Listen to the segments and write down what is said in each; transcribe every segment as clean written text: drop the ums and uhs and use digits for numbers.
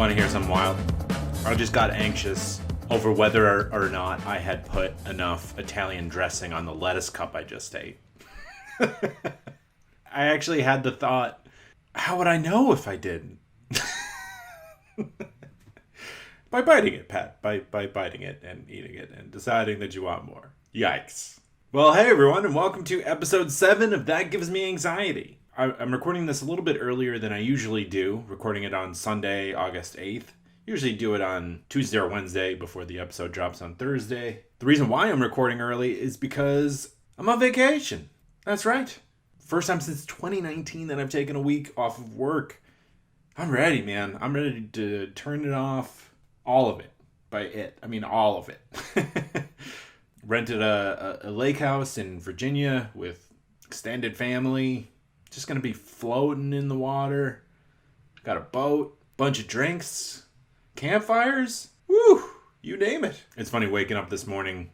Want to hear something wild? I just got anxious over whether or not I had put enough Italian dressing on the lettuce cup I just ate. I actually had the thought, how would I know if I didn't? By biting it, Pat. By biting it and eating it and deciding that you want more. Yikes. Well, hey everyone, and welcome to episode 7 of That Gives Me Anxiety. I'm recording this a little bit earlier than I usually do, recording it on Sunday, August 8th. Usually do it on Tuesday or Wednesday before the episode drops on Thursday. The reason why I'm recording early is because I'm on vacation. That's right. First time since 2019 that I've taken a week off of work. I'm ready, man. I'm ready to turn it off. All of it. By it, I mean all of it. Rented a lake house in Virginia with extended family. Just gonna be floating in the water. Got a boat, bunch of drinks, campfires. Woo! You name it. It's funny waking up this morning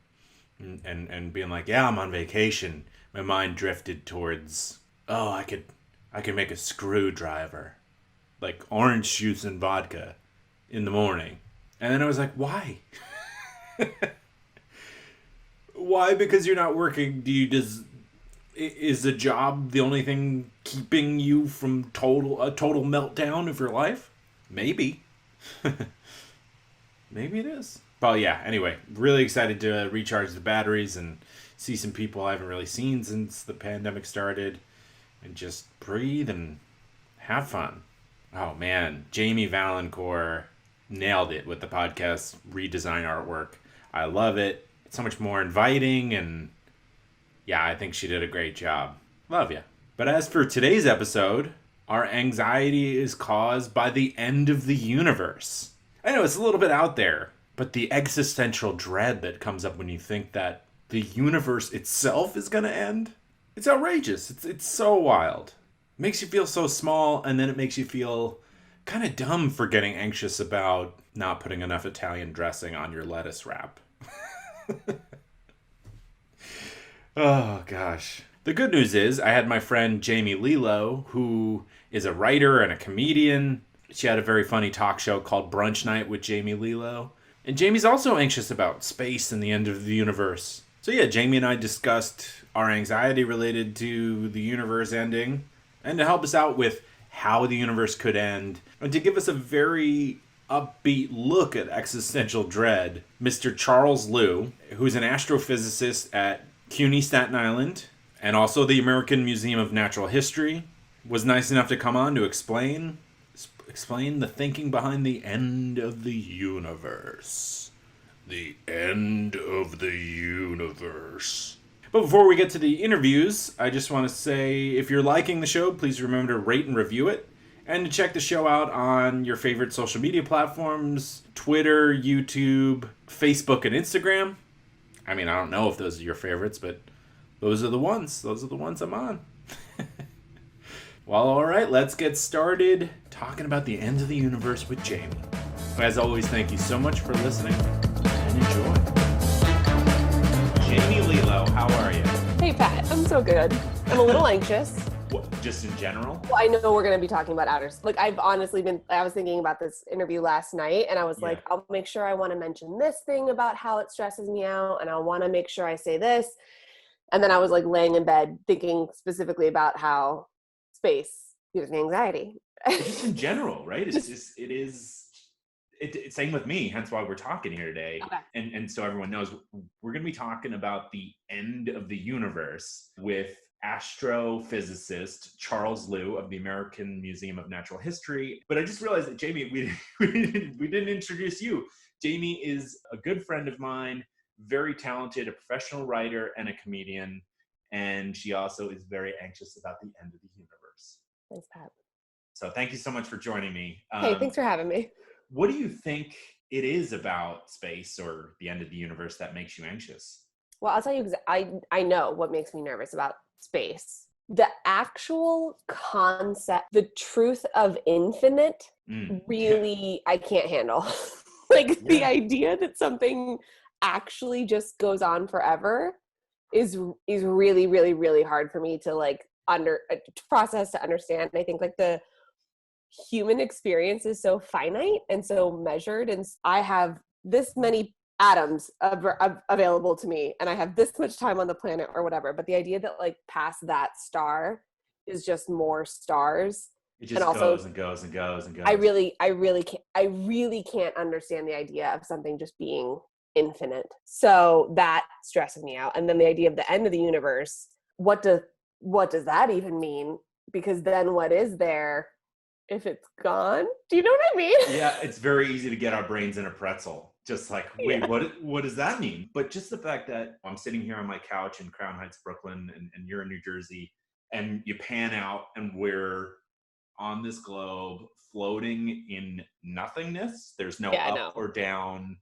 and being like, yeah, I'm on vacation. My mind drifted towards, I could make a screwdriver. Like orange juice and vodka in the morning. And then I was like, why? Why? Because you're not working. Is the job the only thing keeping you from a total meltdown of your life? Maybe. Maybe it is. But yeah, anyway, really excited to recharge the batteries and see some people I haven't really seen since the pandemic started and just breathe and have fun. Oh man, Jamie Valencourt nailed it with the podcast redesign artwork. I love it. It's so much more inviting, and yeah, I think she did a great job. Love ya. But as for today's episode, our anxiety is caused by the end of the universe. I know it's a little bit out there, but the existential dread that comes up when you think that the universe itself is going to end, it's outrageous. It's so wild. It makes you feel so small, and then it makes you feel kind of dumb for getting anxious about not putting enough Italian dressing on your lettuce wrap. Oh, gosh. The good news is I had my friend Jamie LeeLo, who is a writer and a comedian. She had a very funny talk show called Brunch Night with Jamie LeeLo. And Jamie's also anxious about space and the end of the universe. So yeah, Jamie and I discussed our anxiety related to the universe ending, and to help us out with how the universe could end, and to give us a very upbeat look at existential dread, Mr. Charles Liu, who's an astrophysicist at CUNY Staten Island, and also the American Museum of Natural History, was nice enough to come on to explain the thinking behind the end of the universe. The end of the universe. But before we get to the interviews, I just want to say, if you're liking the show, please remember to rate and review it, and to check the show out on your favorite social media platforms, Twitter, YouTube, Facebook, and Instagram. I mean, I don't know if those are your favorites, but those are the ones. Those are the ones I'm on. Well, all right, let's get started talking about the end of the universe with Jamie. As always, thank you so much for listening, and enjoy. Jamie LeeLo, how are you? Hey, Pat. I'm so good. I'm a little anxious. What, just in general? Well, I know we're going to be talking about outer. Like, I was thinking about this interview last night, and I was like, I'll make sure I want to mention this thing about how it stresses me out, and I want to make sure I say this. And then I was like laying in bed thinking specifically about how space gives me anxiety. Just in general, right? It's same with me, hence why we're talking here today. Okay. And so everyone knows, we're going to be talking about the end of the universe with astrophysicist Charles Liu of the American Museum of Natural History. But I just realized that, Jamie, we didn't introduce you. Jamie is a good friend of mine, very talented, a professional writer and a comedian, and she also is very anxious about the end of the universe. Thanks, Pat. So thank you so much for joining me. Hey, thanks for having me. What do you think it is about space or the end of the universe that makes you anxious? Well, I'll tell you, I know what makes me nervous about space. The actual concept, the truth of infinite, really, I can't handle. The idea that something actually just goes on forever is really, really, really hard for me to to process, to understand. I think the human experience is so finite and so measured, and I have this many atoms available to me, and I have this much time on the planet or whatever. But the idea that like past that star is just more stars, It and just also goes and goes and goes and goes. I really can't understand the idea of something just being infinite. So that stresses me out. And then the idea of the end of the universe, what does that even mean? Because then what is there if it's gone? Do you know what I mean? Yeah, it's very easy to get our brains in a pretzel. Just like, wait, Yeah. what does that mean? But just the fact that I'm sitting here on my couch in Crown Heights, Brooklyn, and you're in New Jersey, and you pan out and we're on this globe floating in nothingness. There's no Yeah, up no. or down,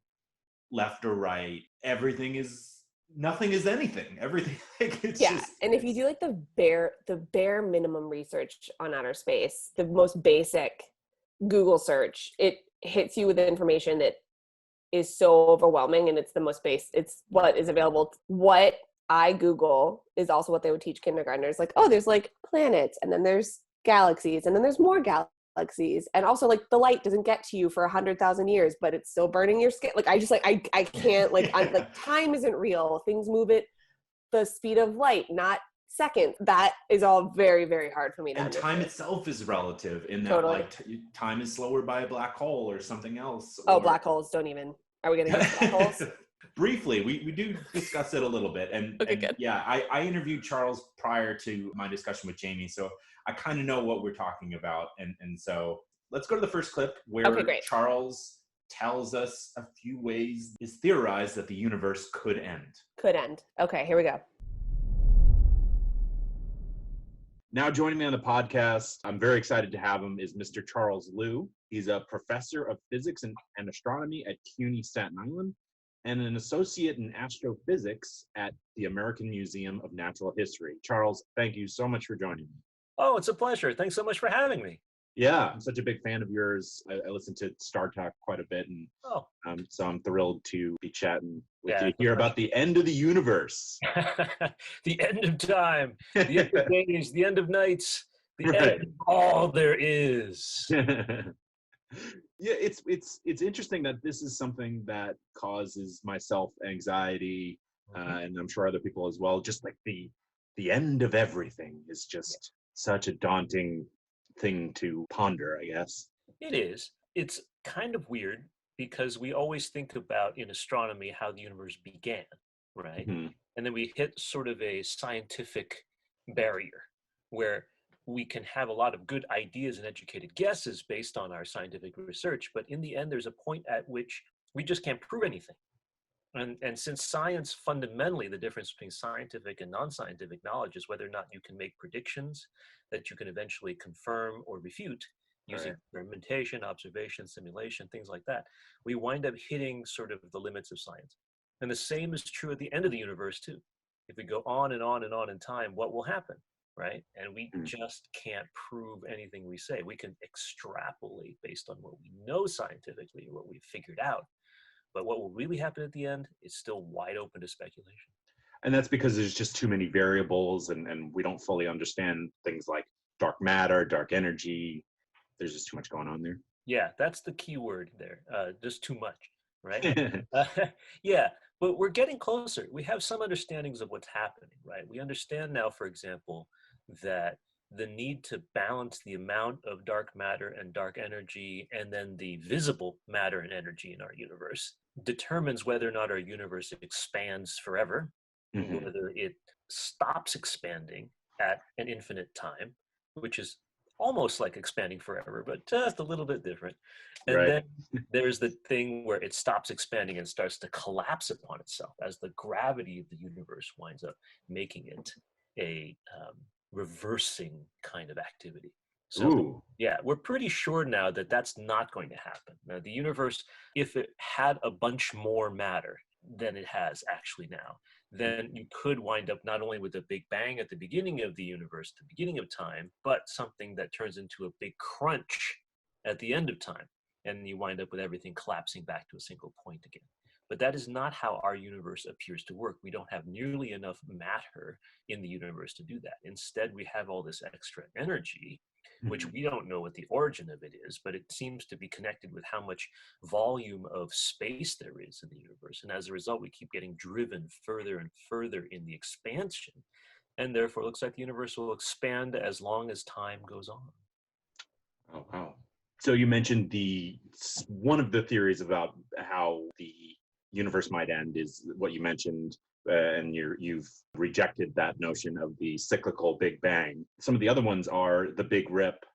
left or right. Everything is nothing is anything. Everything it's Yeah. just And if you do like the bare minimum research on outer space, the most basic Google search, it hits you with information that is so overwhelming, and it's the most it's what is available. What I Google is also what they would teach kindergartners. Like, oh, there's like planets, and then there's galaxies, and then there's more galaxies, and also like the light doesn't get to you for 100,000 years, but it's still burning your skin. Like I just like I can't like I'm like time isn't real. Things move at the speed of light, not seconds. That is all very, very hard for me to and understand. time itself is relative in that Totally. like time is slower by a black hole or something else. Oh, Or black holes, don't even. Are we going to get to black holes? briefly we do discuss it a little bit, and, Okay, and good. yeah, I interviewed Charles prior to my discussion with Jamie, so I kind of know what we're talking about, and so let's go to the first clip where Okay, great. Charles tells us a few ways it's theorized that the universe could end. Could end. Okay, here we go. Now joining me on the podcast, I'm very excited to have him, is Mr. Charles Liu. He's a professor of physics and astronomy at CUNY Staten Island and an associate in astrophysics at the American Museum of Natural History. Charles, thank you so much for joining me. Oh, it's a pleasure. Thanks so much for having me. Yeah, I'm such a big fan of yours. I listen to Star Talk quite a bit, and so I'm thrilled to be chatting with you here about the end of the universe. The end of time, the end of days, the end of nights, the end of all there is. Yeah, it's interesting that this is something that causes myself anxiety, and I'm sure other people as well. Just like the end of everything is just such a daunting thing to ponder, I guess. It is. It's kind of weird because we always think about in astronomy how the universe began, right? Mm-hmm. And then we hit sort of a scientific barrier where we can have a lot of good ideas and educated guesses based on our scientific research, but in the end, there's a point at which we just can't prove anything. And since science, fundamentally, the difference between scientific and non-scientific knowledge is whether or not you can make predictions that you can eventually confirm or refute using experimentation, observation, simulation, things like that. We wind up hitting sort of the limits of science. And the same is true at the end of the universe, too. If we go on and on and on in time, what will happen, right? And we just can't prove anything we say. We can extrapolate based on what we know scientifically, what we've figured out. But what will really happen at the end is still wide open to speculation. And that's because there's just too many variables, and we don't fully understand things like dark matter, dark energy. There's just too much going on there. Yeah, that's the key word there. Just too much, right? Yeah, but we're getting closer. We have some understandings of what's happening, right? We understand now, for example, that the need to balance the amount of dark matter and dark energy and then the visible matter and energy in our universe determines whether or not our universe expands forever, whether it stops expanding at an infinite time, which is almost like expanding forever, but just a little bit different. And then there's the thing where it stops expanding and starts to collapse upon itself as the gravity of the universe winds up making it a reversing kind of activity. So yeah, we're pretty sure now that that's not going to happen. Now, the universe, if it had a bunch more matter than it has actually now, then you could wind up not only with a big bang at the beginning of the universe, the beginning of time, but something that turns into a big crunch at the end of time. And you wind up with everything collapsing back to a single point again. But that is not how our universe appears to work. We don't have nearly enough matter in the universe to do that. Instead, we have all this extra energy which we don't know what the origin of it is, but it seems to be connected with how much volume of space there is in the universe. And as a result, we keep getting driven further and further in the expansion. And therefore, it looks like the universe will expand as long as time goes on. Oh, wow. So you mentioned one of the theories about how the universe might end is what you mentioned, and you've rejected that notion of the cyclical Big Bang. Some of the other ones are the Big Rip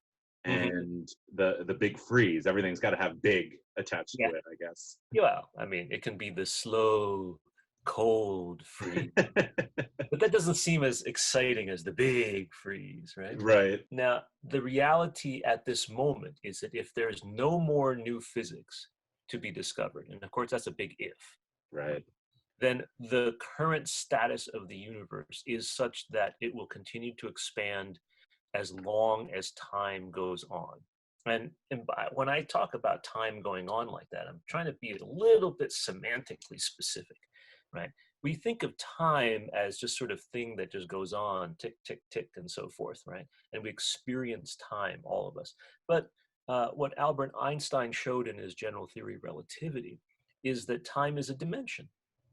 and the Big Freeze. Everything's got to have big attached to it, I guess. Yeah, well, I mean, it can be the slow, cold freeze, but that doesn't seem as exciting as the big freeze, right? Right. Now, the reality at this moment is that if there's no more new physics to be discovered, and of course that's a big if, Right. then the current status of the universe is such that it will continue to expand as long as time goes on. And when I talk about time going on like that, I'm trying to be a little bit semantically specific, right? We think of time as just sort of thing that just goes on, tick, tick, tick, and so forth, right? And we experience time, all of us. But what Albert Einstein showed in his general theory of relativity is that time is a dimension,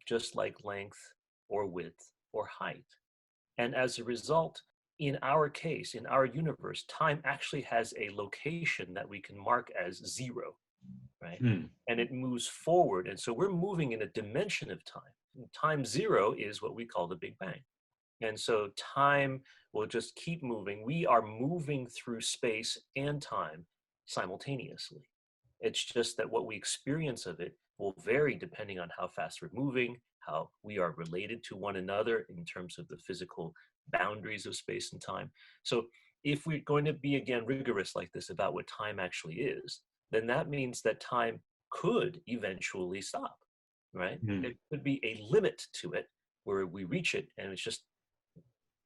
just like length or width or height. And as a result, in our case, in our universe, time actually has a location that we can mark as 0, right? And it moves forward. And so we're moving in a dimension of time. And time 0 is what we call the Big Bang. And so time will just keep moving. We are moving through space and time simultaneously. It's just that what we experience of it will vary depending on how fast we're moving, how we are related to one another in terms of the physical boundaries of space and time. So if we're going to be, again, rigorous like this about what time actually is, then that means that time could eventually stop, right? There could be a limit to it where we reach it and it's just,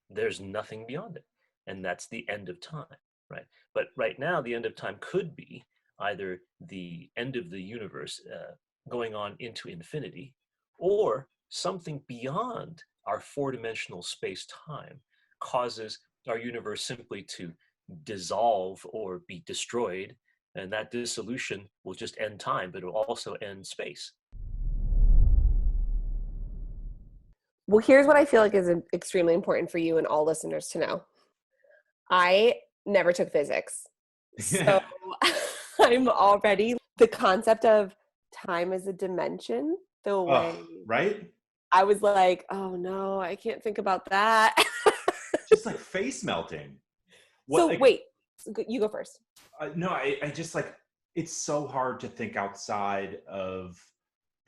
there's nothing beyond it. And that's the end of time, right? But right now, the end of time could be either the end of the universe going on into infinity, or something beyond our 4-dimensional space-time causes our universe simply to dissolve or be destroyed, and that dissolution will just end time, but it will also end space. Well, here's what I feel like is extremely important for you and all listeners to know. I never took physics. So I'm already, the concept of time as a dimension, the way, right? I was like, oh no, I can't think about that. Just like face melting. Wait, you go first. No, I just like, it's so hard to think outside of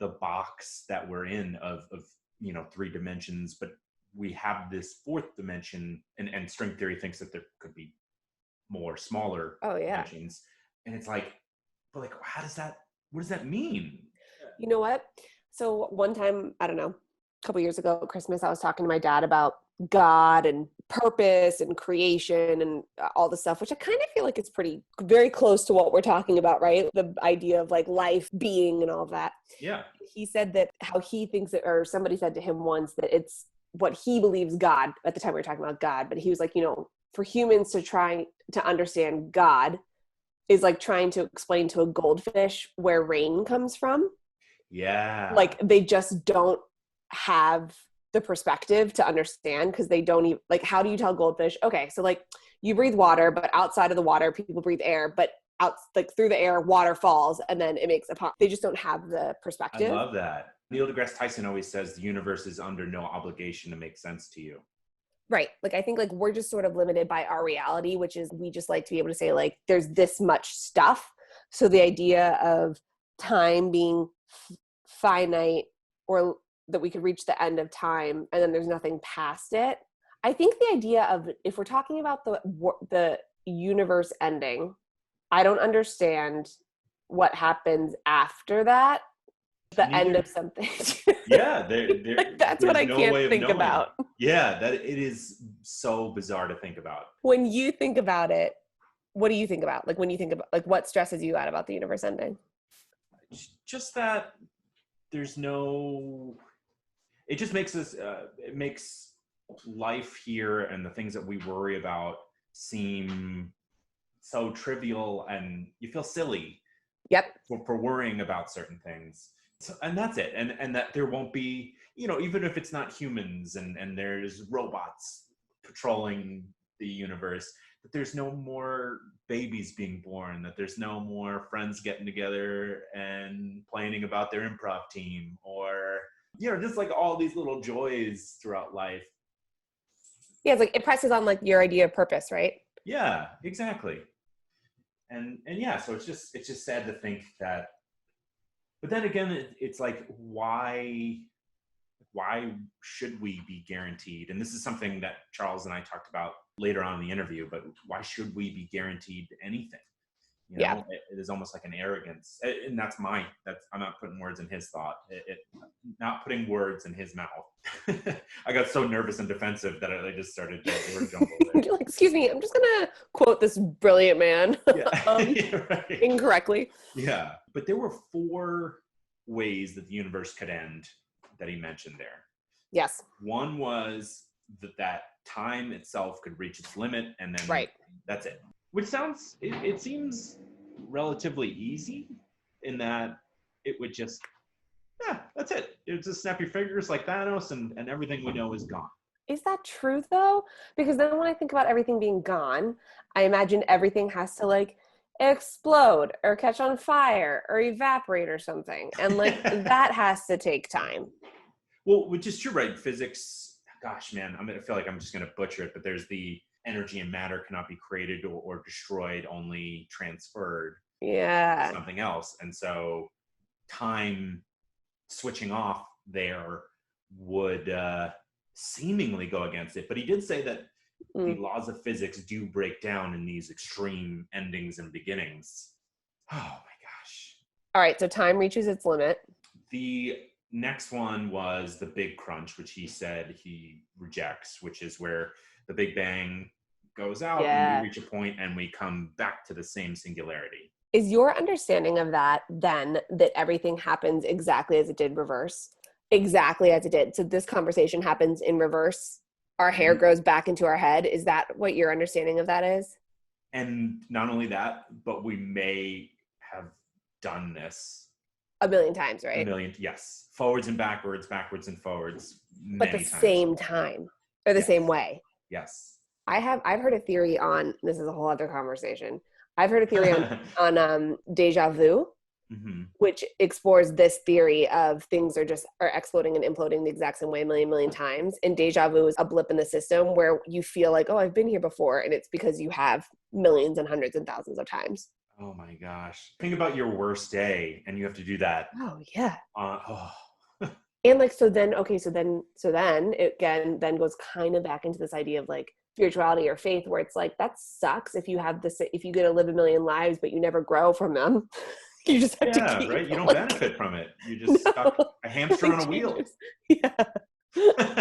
the box that we're in of 3 dimensions, but we have this 4th dimension, and string theory thinks that there could be more smaller dimensions. And it's like, but like, what does that mean? You know what? So one time, I don't know, a couple years ago at Christmas, I was talking to my dad about God and purpose and creation and all the stuff, which I kind of feel like it's very close to what we're talking about, right? The idea of like life, being, and all that. Yeah. He said that how he thinks it, or somebody said to him once that it's what he believes God, at the time we were talking about God, but he was like, for humans to try to understand God is like trying to explain to a goldfish where rain comes from. Yeah. Like they just don't have the perspective to understand, because they don't even, like, how do you tell goldfish, okay, so like you breathe water, but outside of the water people breathe air, but out like through the air water falls and then it makes a pond. They just don't have the perspective. I love that. Neil deGrasse Tyson always says the universe is under no obligation to make sense to you. Right. Like I think like we're just sort of limited by our reality, which is we just like to be able to say like there's this much stuff. So the idea of time being finite, or that we could reach the end of time and then there's nothing past it. I think the idea of, if we're talking about the universe ending, I don't understand what happens after that. The end of something. Yeah, that's what I can't think about. Yeah, that it is so bizarre to think about. When you think about it, what do you think about? Like when you think about, like, what stresses you out about the universe ending? Just that there's no. It just makes us. It makes life here and the things that we worry about seem so trivial, and you feel silly Yep. for worrying about certain things. So, and that's it. And that there won't be, even if it's not humans and there's robots patrolling the universe, that there's no more babies being born, that there's no more friends getting together and complaining about their improv team, or, just like all these little joys throughout life. Yeah, it's like it presses on like your idea of purpose, right? Yeah, exactly. And yeah, so it's just sad to think that. But then again, it's like, why should we be guaranteed? And this is something that Charles and I talked about later on in the interview, but why should we be guaranteed anything? Yeah. It is almost like an arrogance. And I'm not putting words in his thought, not putting words in his mouth. I got so nervous and defensive that I just started the word jumble there. You're like, excuse me, I'm just gonna quote this brilliant man Yeah. Right. incorrectly. Yeah, but there were 4 ways that the universe could end that he mentioned there. Yes. One was that time itself could reach its limit, and then Right. that's it. Which it seems relatively easy in that it would just, that's it. It would just snap your fingers like Thanos, and everything we know is gone. Is that true though? Because then when I think about everything being gone, I imagine everything has to like explode or catch on fire or evaporate or something. And like that has to take time. Well, which is true, right? Physics, gosh, man, I feel like I'm just going to butcher it, but there's the energy and matter cannot be created or destroyed, only transferred Yeah. to something else. And so time switching off there would seemingly go against it. But he did say that the laws of physics do break down in these extreme endings and beginnings. Oh my gosh. All right, so time reaches its limit. The next one was the Big Crunch, which he said he rejects, which is where the Big Bang goes out and we reach a point and we come back to the same singularity. Is your understanding of that then that everything happens exactly as it did reverse? Exactly as it did. So this conversation happens in reverse. Our hair grows back into our head. Is that what your understanding of that is? And not only that, but we may have done this a million times, right? A million, yes. Forwards and backwards and forwards. But the same time or the same way. Yes. I've heard a theory on, this is a whole other conversation. I've heard a theory on deja vu, which explores this theory of things are exploding and imploding the exact same way a million times. And deja vu is a blip in the system where you feel like, oh, I've been here before. And it's because you have millions and hundreds and thousands of times. Oh my gosh. Think about your worst day and you have to do that. Oh yeah. Oh. And like, so then it again then goes kind of back into this idea of like spirituality or faith, where it's like, that sucks if you get to live a million lives, but you never grow from them. You just have to keep, right? You don't benefit from it. You just stuck a hamster on a wheel. Yeah.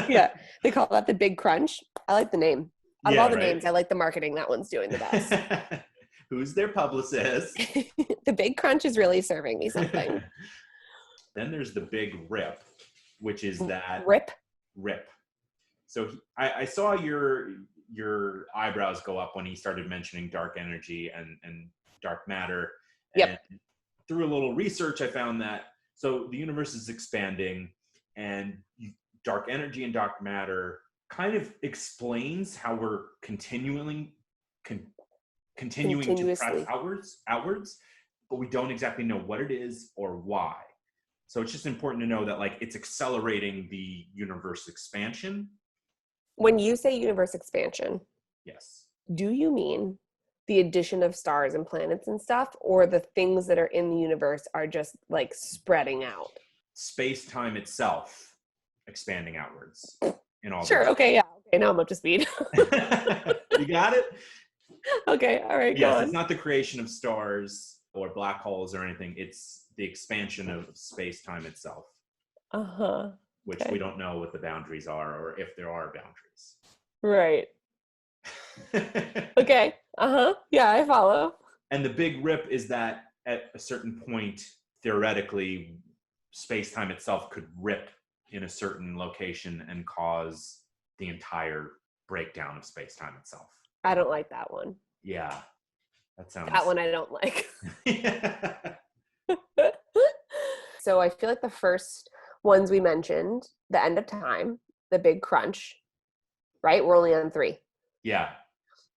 Yeah. They call that the Big Crunch. I like the name. Out of all the names, I like the marketing. That one's doing the best. Who's their publicist? The Big Crunch is really serving me something. Then there's the Big Rip, which is that rip. So I saw your eyebrows go up when he started mentioning dark energy and dark matter. Yep. And through a little research, I found that so the universe is expanding, and dark energy and dark matter kind of explains how we're continuing to press outwards, but we don't exactly know what it is or why. So it's just important to know that like it's accelerating the universe expansion. When you say universe expansion, yes, do you mean the addition of stars and planets and stuff, or the things that are in the universe are just like spreading out? Space-time itself expanding outwards in all. Sure. Okay. Yeah. Okay. Now I'm up to speed. You got it. Okay. All right. Yes, it's not the creation of stars or black holes or anything. It's the expansion of space-time itself. Which we don't know what the boundaries are or if there are boundaries. Right. Okay. Yeah, I follow. And the Big Rip is that at a certain point, theoretically, space-time itself could rip in a certain location and cause the entire breakdown of space-time itself. I don't like that one. Yeah. That sounds... That one I don't like. Yeah. So I feel like the first ones we mentioned, the end of time, the big crunch, right? We're only on 3. Yeah.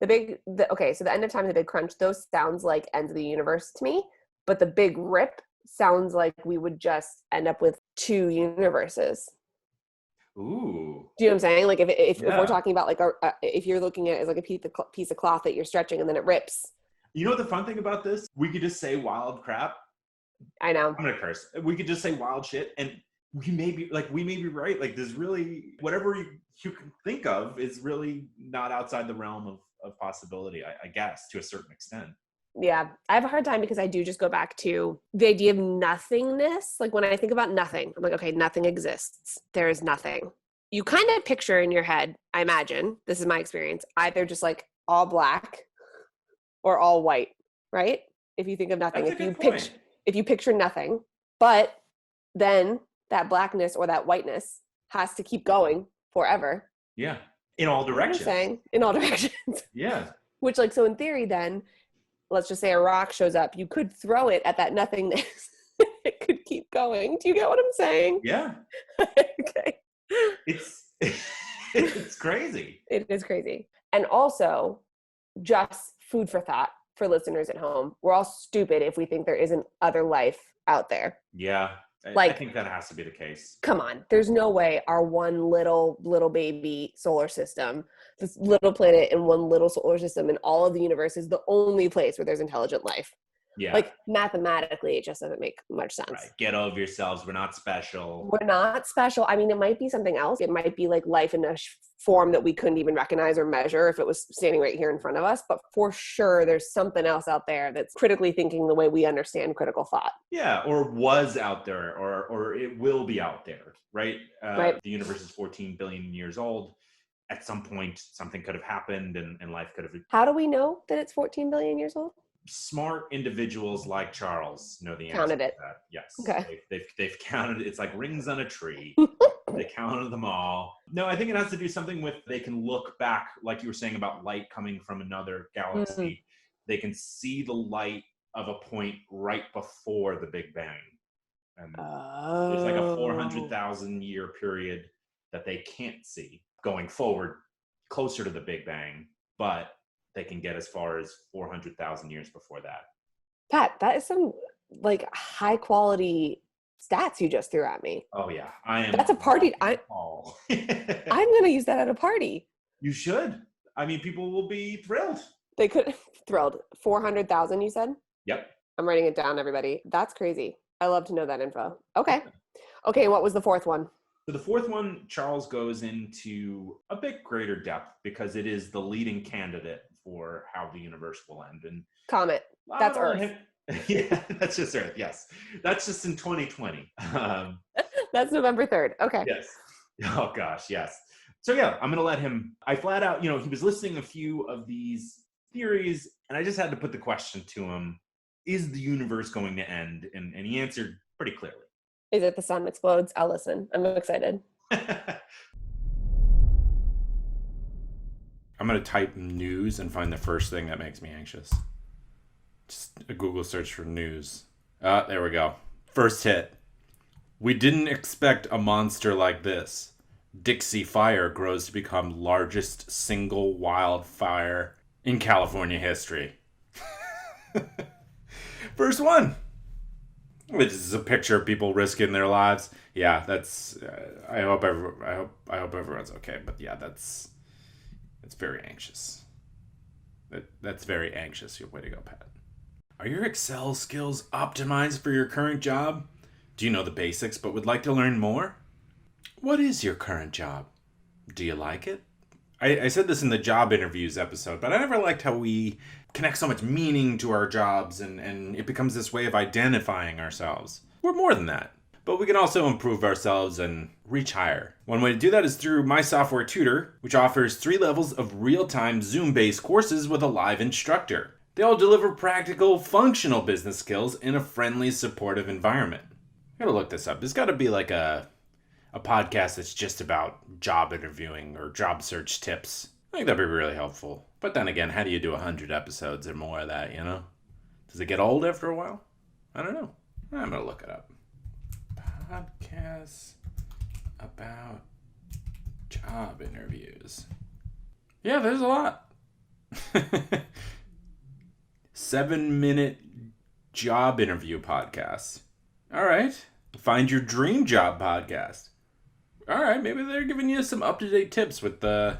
Okay, so the end of time and the big crunch, those sounds like ends of the universe to me, but the big rip sounds like we would just end up with 2 universes. Ooh. Do you know what I'm saying? Like if Yeah. we're talking about like if you're looking at it as like a piece of cloth that you're stretching and then it rips. You know what the fun thing about this? We could just say wild crap. I know. I'm gonna curse. We could just say wild shit, and we may be right. Like there's really whatever you can think of is really not outside the realm of possibility. I guess to a certain extent. Yeah, I have a hard time because I do just go back to the idea of nothingness. Like when I think about nothing, I'm like, okay, nothing exists. There is nothing. You kind of picture in your head, I imagine, this is my experience, either just like all black or all white, right? If you think of nothing, That's a good point. If you picture nothing, but then that blackness or that whiteness has to keep going forever. Yeah, in all directions. You know what I'm saying? In all directions. Yeah. Which, like, so in theory, then let's just say a rock shows up, you could throw it at that nothingness. It could keep going. Do you get what I'm saying? Yeah. Okay. It's crazy. It is crazy. And also, just food for thought for listeners at home. We're all stupid if we think there isn't other life out there. Yeah. Like, I think that has to be the case. Come on. There's no way our one little baby solar system, this little planet in one little solar system in all of the universe is the only place where there's intelligent life. Yeah. Like mathematically, it just doesn't make much sense. Right. Get over yourselves. We're not special. We're not special. I mean, it might be something else. It might be like life in a form that we couldn't even recognize or measure if it was standing right here in front of us. But for sure, there's something else out there that's critically thinking the way we understand critical thought. Yeah, or was out there, or it will be out there, right? Right. The universe is 14 billion years old. At some point, something could have happened and life could have... How do we know that it's 14 billion years old? Smart individuals like Charles know the answer Counted to it. that. Yes. Okay. They've counted it. It's like rings on a tree. They counted them all. No, I think it has to do something with they can look back, like you were saying about light coming from another galaxy. Mm-hmm. They can see the light of a point right before the Big Bang. And there's like a 400,000 year period that they can't see going forward closer to the Big Bang, but they can get as far as 400,000 years before that. Pat, that is some like high quality stats you just threw at me. Oh yeah, I am. That's a party. I'm gonna use that at a party. You should. I mean, people will be thrilled. They could thrilled. 400,000, you said? Yep. I'm writing it down, everybody. That's crazy. I love to know that info. Okay. Okay. What was the fourth one? So the fourth one, Charles goes into a bit greater depth because it is the leading candidate for how the universe will end. And Comet. That's Earth. Yeah, that's just Earth. Yes. That's just in 2020. That's November 3rd. Okay. Yes. Oh gosh. Yes. So yeah, I'm going to let him, I flat out, he was listing a few of these theories and I just had to put the question to him, is the universe going to end? And he answered pretty clearly. Is it the sun explodes? I'll listen. I'm excited. I'm going to type news and find the first thing that makes me anxious. Just a Google search for news. There we go. First hit. We didn't expect a monster like this. Dixie Fire grows to become largest single wildfire in California history. First one. This is a picture of people risking their lives. Yeah, that's. I hope everyone's okay. But yeah, that's very anxious. That's very anxious. Way to go, Pat. Are your Excel skills optimized for your current job? Do you know the basics but would like to learn more? What is your current job? Do you like it? I said this in the job interviews episode, but I never liked how we connect so much meaning to our jobs and it becomes this way of identifying ourselves. We're more than that. But we can also improve ourselves and reach higher. One way to do that is through My Software Tutor, which offers 3 levels of real-time Zoom-based courses with a live instructor. They all deliver practical, functional business skills in a friendly, supportive environment. I gotta look this up. There's gotta be like a podcast that's just about job interviewing or job search tips. I think that'd be really helpful. But then again, how do you do 100 episodes or more of that, Does it get old after a while? I don't know. I'm going to look it up. Podcasts about job interviews. Yeah, there's a lot. 7-minute job interview podcasts. All right. Find your dream job podcast. All right, maybe they're giving you some up-to-date tips with the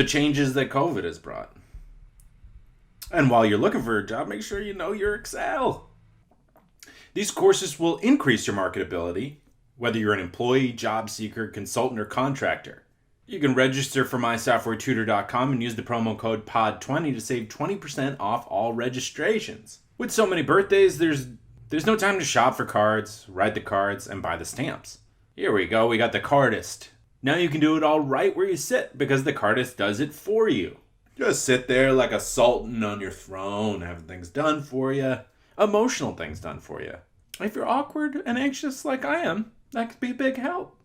changes that COVID has brought. And while you're looking for a job, make sure you know your Excel. These courses will increase your marketability, whether you're an employee, job seeker, consultant, or contractor. You can register for mysoftwaretutor.com and use the promo code POD20 to save 20% off all registrations. With so many birthdays, there's no time to shop for cards, write the cards, and buy the stamps. Here we go, we got the Cardist. Now you can do it all right where you sit because the Cardist does it for you. Just sit there like a sultan on your throne, having things done for you, emotional things done for you. If you're awkward and anxious like I am, that could be a big help.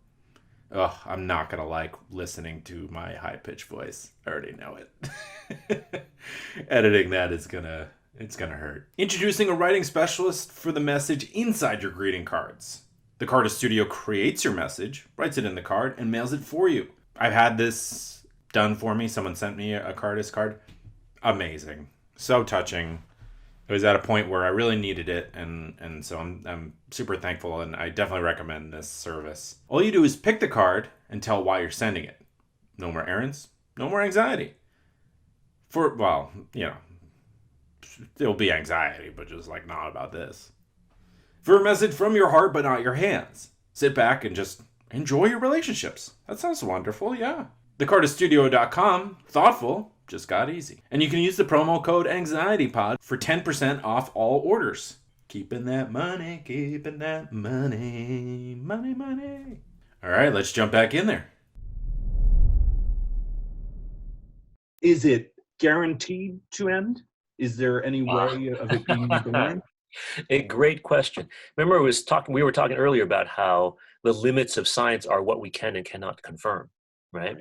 Ugh, I'm not going to like listening to my high-pitched voice. I already know it. Editing that is it's gonna hurt. Introducing a writing specialist for the message inside your greeting cards. The Cardist Studio creates your message, writes it in the card, and mails it for you. I've had this done for me. Someone sent me a Cardist card. Amazing. So touching. It was at a point where I really needed it, and so I'm super thankful, and I definitely recommend this service. All you do is pick the card and tell why you're sending it. No more errands, no more anxiety. There'll be anxiety, but just like not about this. For a message from your heart, but not your hands. Sit back and just enjoy your relationships. That sounds wonderful, yeah. TheCardistStudio.com, thoughtful, just got easy. And you can use the promo code AnxietyPod for 10% off all orders. Keeping that money. Money. All right, let's jump back in there. Is it guaranteed to end? Is there any way of it being born? A great question. Remember, we were talking earlier about how the limits of science are what we can and cannot confirm, right?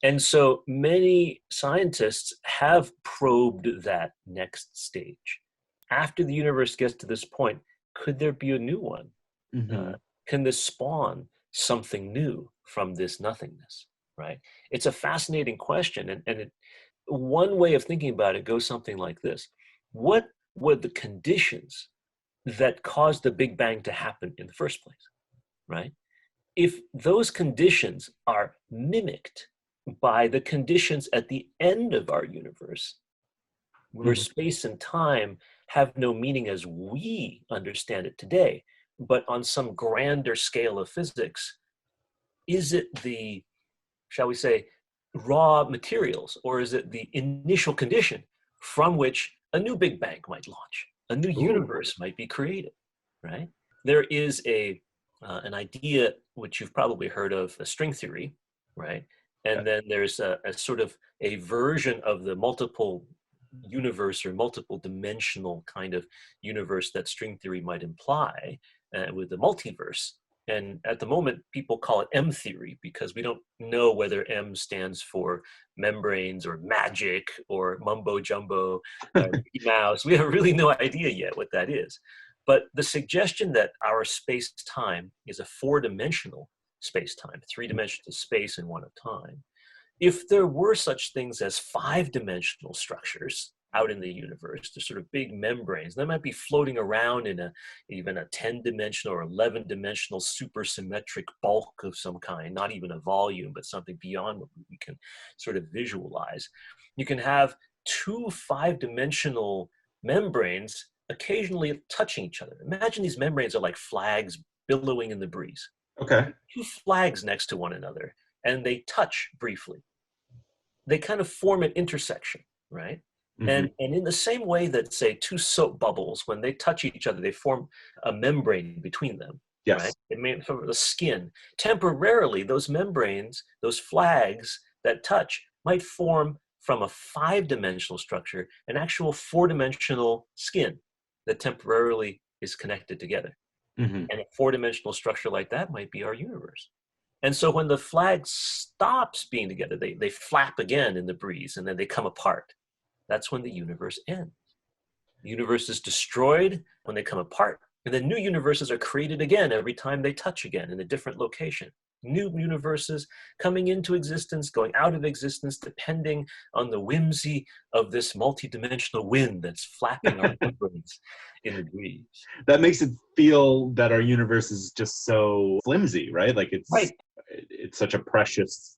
And so many scientists have probed that next stage. After the universe gets to this point, could there be a new one? Mm-hmm. Can this spawn something new from this nothingness, right? It's a fascinating question. One way of thinking about it goes something like this. What were the conditions that caused the Big Bang to happen in the first place, right? If those conditions are mimicked by the conditions at the end of our universe, where space and time have no meaning as we understand it today, but on some grander scale of physics, is it the, shall we say, raw materials, or is it the initial condition from which a new Big Bang might launch, a new universe might be created, right? There is an idea which you've probably heard of, a string theory, right? And then there's a sort of a version of the multiple universe or multiple dimensional kind of universe that string theory might imply with the multiverse. And at the moment, people call it M theory because we don't know whether M stands for membranes or magic or mumbo jumbo, Mickey Mouse. We have really no idea yet what that is. But the suggestion that our space-time is a four-dimensional space-time, three-dimensional space and one of time, if there were such things as five-dimensional structures out in the universe, the sort of big membranes, that might be floating around in even a 10-dimensional or 11-dimensional supersymmetric bulk of some kind, not even a volume, but something beyond what we can sort of visualize. You can have two five-dimensional membranes occasionally touching each other. Imagine these membranes are like flags billowing in the breeze. Okay. Two flags next to one another, and they touch briefly. They kind of form an intersection, right? And in the same way that, say, two soap bubbles, when they touch each other, they form a membrane between them. Yes. Right? It may form the skin. Temporarily, those membranes, those flags that touch, might form from a five-dimensional structure an actual four-dimensional skin that temporarily is connected together. And a four-dimensional structure like that might be our universe. And so when the flag stops being together, they flap again in the breeze and then they come apart. That's when the universe ends. The universe is destroyed when they come apart. And then new universes are created again every time they touch again in a different location. New universes coming into existence, going out of existence, depending on the whimsy of this multidimensional wind that's flapping our membranes in the breeze. That makes it feel that our universe is just so flimsy, right? Like Right. it's such a precious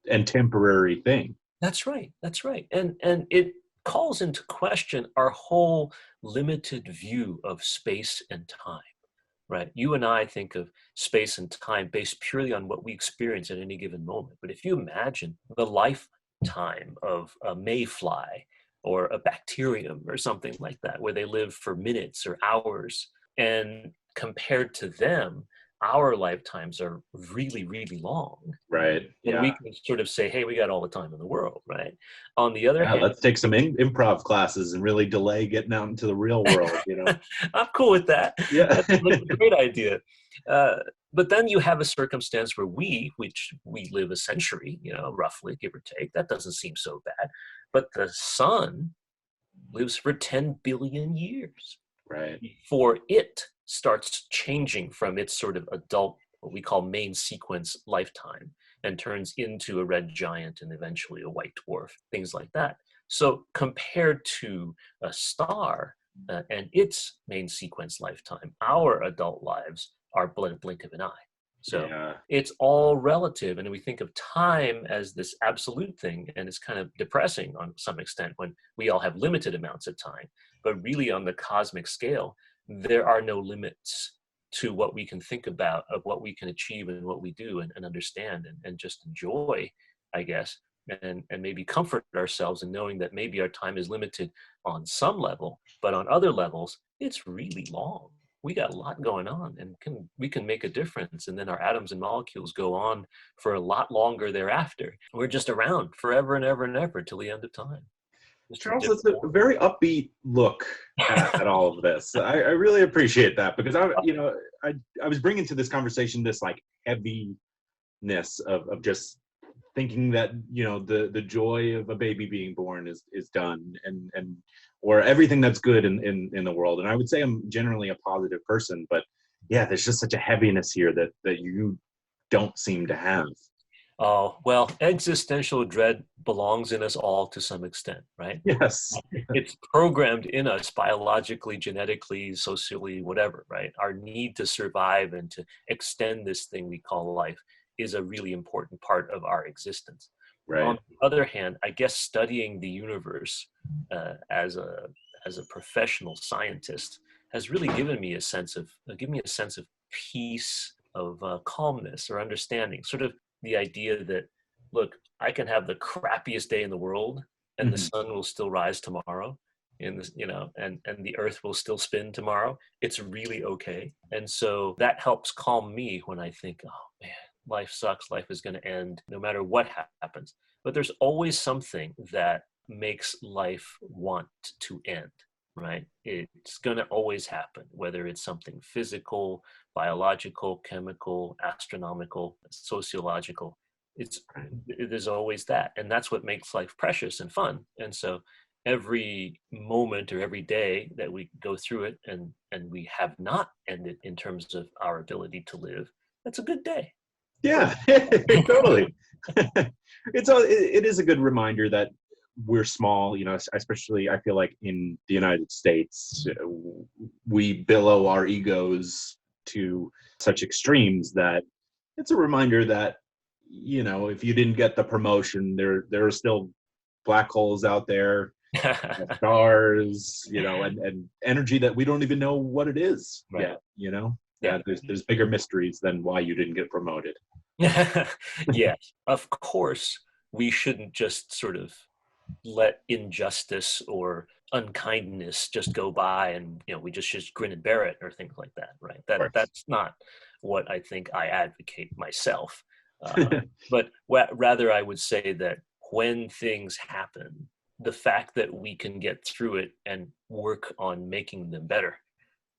and temporary thing. That's right. That's right. And it calls into question our whole limited view of space and time. Right. You and I think of space and time based purely on what we experience at any given moment. But if you imagine the lifetime of a mayfly or a bacterium or something like that, where they live for minutes or hours, and compared to them, our lifetimes are really, really long. Right. And Yeah. we can sort of say, hey, we got all the time in the world. Right. On the other hand, Let's take some improv classes and really delay getting out into the real world, I'm cool with that. Yeah. That's a great idea. But then you have a circumstance where we live a century, roughly, give or take. That doesn't seem so bad. But the sun lives for 10 billion years. Right. Before it starts changing from its sort of adult, what we call main sequence lifetime, and turns into a red giant and eventually a white dwarf, things like that. So compared to a star and its main sequence lifetime, our adult lives are blink of an eye. So it's all relative. And we think of time as this absolute thing, and it's kind of depressing on some extent when we all have limited amounts of time. But really on the cosmic scale, there are no limits to what we can think about, of what we can achieve and what we do and understand and just enjoy, I guess, and maybe comfort ourselves in knowing that maybe our time is limited on some level, but on other levels, it's really long. We got a lot going on and we can make a difference. And then our atoms and molecules go on for a lot longer thereafter. We're just around forever and ever and ever till the end of time. Charles, that's a very upbeat look at all of this. I really appreciate that, because I was bringing to this conversation this like heaviness of just thinking that the joy of a baby being born is done, and or everything that's good in the world. And I would say I'm generally a positive person, but yeah, there's just such a heaviness here that you don't seem to have. Oh, well, existential dread belongs in us all to some extent, right? Yes. It's programmed in us biologically, genetically, socially, whatever, right? Our need to survive and to extend this thing we call life is a really important part of our existence. Right. On the other hand, I guess studying the universe as a professional scientist has really given me a sense of peace, of calmness or understanding, sort of the idea that, look, I can have the crappiest day in the world and the sun will still rise tomorrow, and the earth will still spin tomorrow. It's really okay. And so that helps calm me when I think, oh man, life sucks, life is going to end no matter what happens. But there's always something that makes life want to end, right? It's going to always happen, whether it's something physical, biological, chemical, astronomical, sociological. There's always that. And that's what makes life precious and fun. And so every moment or every day that we go through it and we have not ended in terms of our ability to live, that's a good day. Yeah, totally. It is a good reminder that we're small, especially I feel like in the United States, we billow our egos to such extremes that it's a reminder that, if you didn't get the promotion, there are still black holes out there, stars, and energy that we don't even know what it is yet, Yeah, there's bigger mysteries than why you didn't get promoted. Yes, of course, we shouldn't just sort of let injustice or unkindness just go by and we just grin and bear it or things like that, right? That's not what I think I advocate myself. But rather I would say that when things happen, the fact that we can get through it and work on making them better,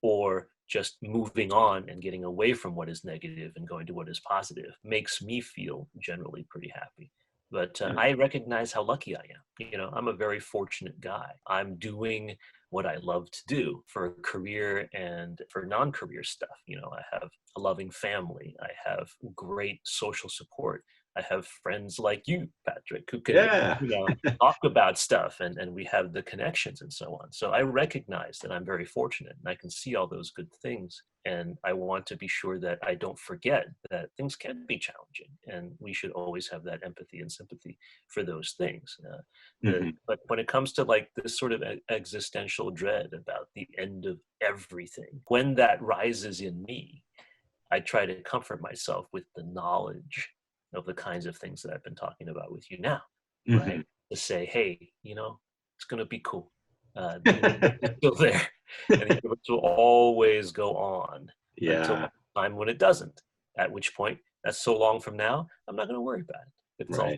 or just moving on and getting away from what is negative and going to what is positive makes me feel generally pretty happy. But I recognize how lucky I am. You know, I'm a very fortunate guy. I'm doing what I love to do for a career and for non-career stuff. You know, I have a loving family. I have great social support. I have friends like you, Patrick, who can talk about stuff, and we have the connections and so on. So I recognize that I'm very fortunate, and I can see all those good things. And I want to be sure that I don't forget that things can be challenging, and we should always have that empathy and sympathy for those things. But when it comes to like this sort of existential dread about the end of everything, when that rises in me, I try to comfort myself with the knowledge of the kinds of things that I've been talking about with you now, right? To say, hey, you know, it's going to be cool. The universe is still there, and the universe will always go on until the time when it doesn't. At which point, that's so long from now, I'm not going to worry about it. It's all.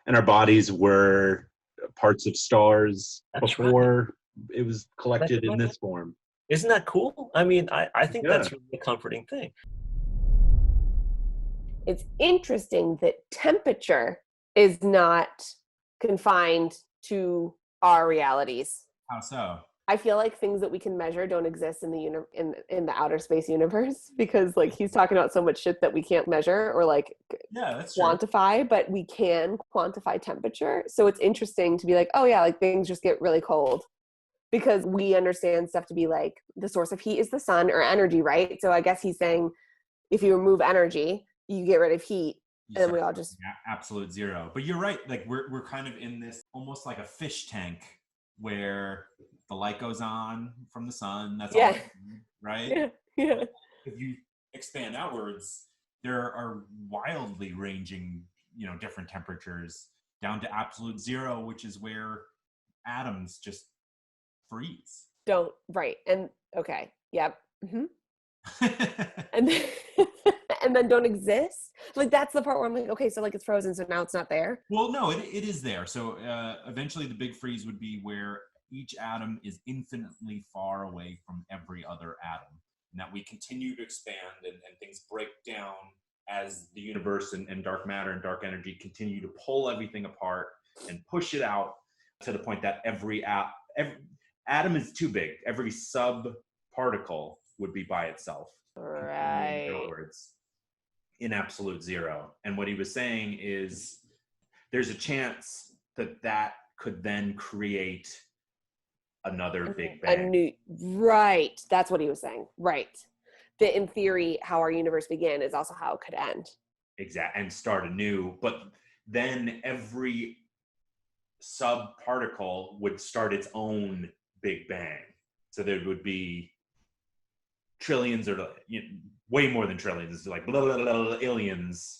And our bodies were parts of stars before it was collected in this form. Isn't that cool? I mean, I think that's really a comforting thing. It's interesting that temperature is not confined to our realities. How so? I feel like things that we can measure don't exist in the in the outer space universe, because like he's talking about so much shit that we can't measure or like quantify, but we can quantify temperature. So it's interesting to be like, oh yeah, like things just get really cold, because we understand stuff to be like the source of heat is the sun or energy, right? So I guess he's saying if you remove energy, you get rid of heat, and then we all just absolute zero. But you're right, like we're kind of in this almost like a fish tank where the light goes on from the sun. That's all, right? Yeah. If you expand outwards, there are wildly ranging, you know, different temperatures down to absolute zero, which is where atoms just freeze. And okay, yep. And then, and then don't exist. Like that's the part where I'm like, okay, so like it's frozen, so now it's not there. Well, no, it is there. So eventually the big freeze would be where each atom is infinitely far away from every other atom, and that we continue to expand and things break down as the universe and dark matter and dark energy continue to pull everything apart and push it out to the point that every atom is too big. Every sub-particle would be by itself. Right. In other words, in absolute zero. And what he was saying is there's a chance that could then create another big bang. Right. That's what he was saying. Right. That in theory, how our universe began is also how it could end. Exactly. And start anew. But then every sub-particle would start its own big bang. So there would be trillions, or way more than trillions, like illions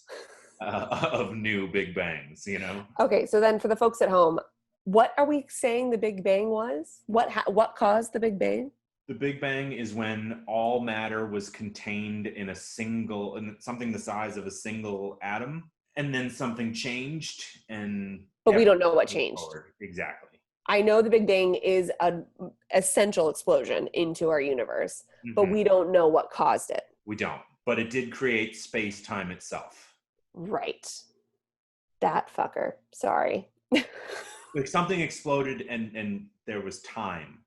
of new big bangs, you know? Okay, so then for the folks at home, what are we saying the Big Bang was? What caused the Big Bang? The Big Bang is when all matter was contained in something the size of a single atom, and then something changed, but we don't know what changed. Forward. Exactly. I know the Big Bang is an essential explosion into our universe, but we don't know what caused it. We don't, but it did create space-time itself. Right. That fucker. Sorry. Like something exploded and there was time.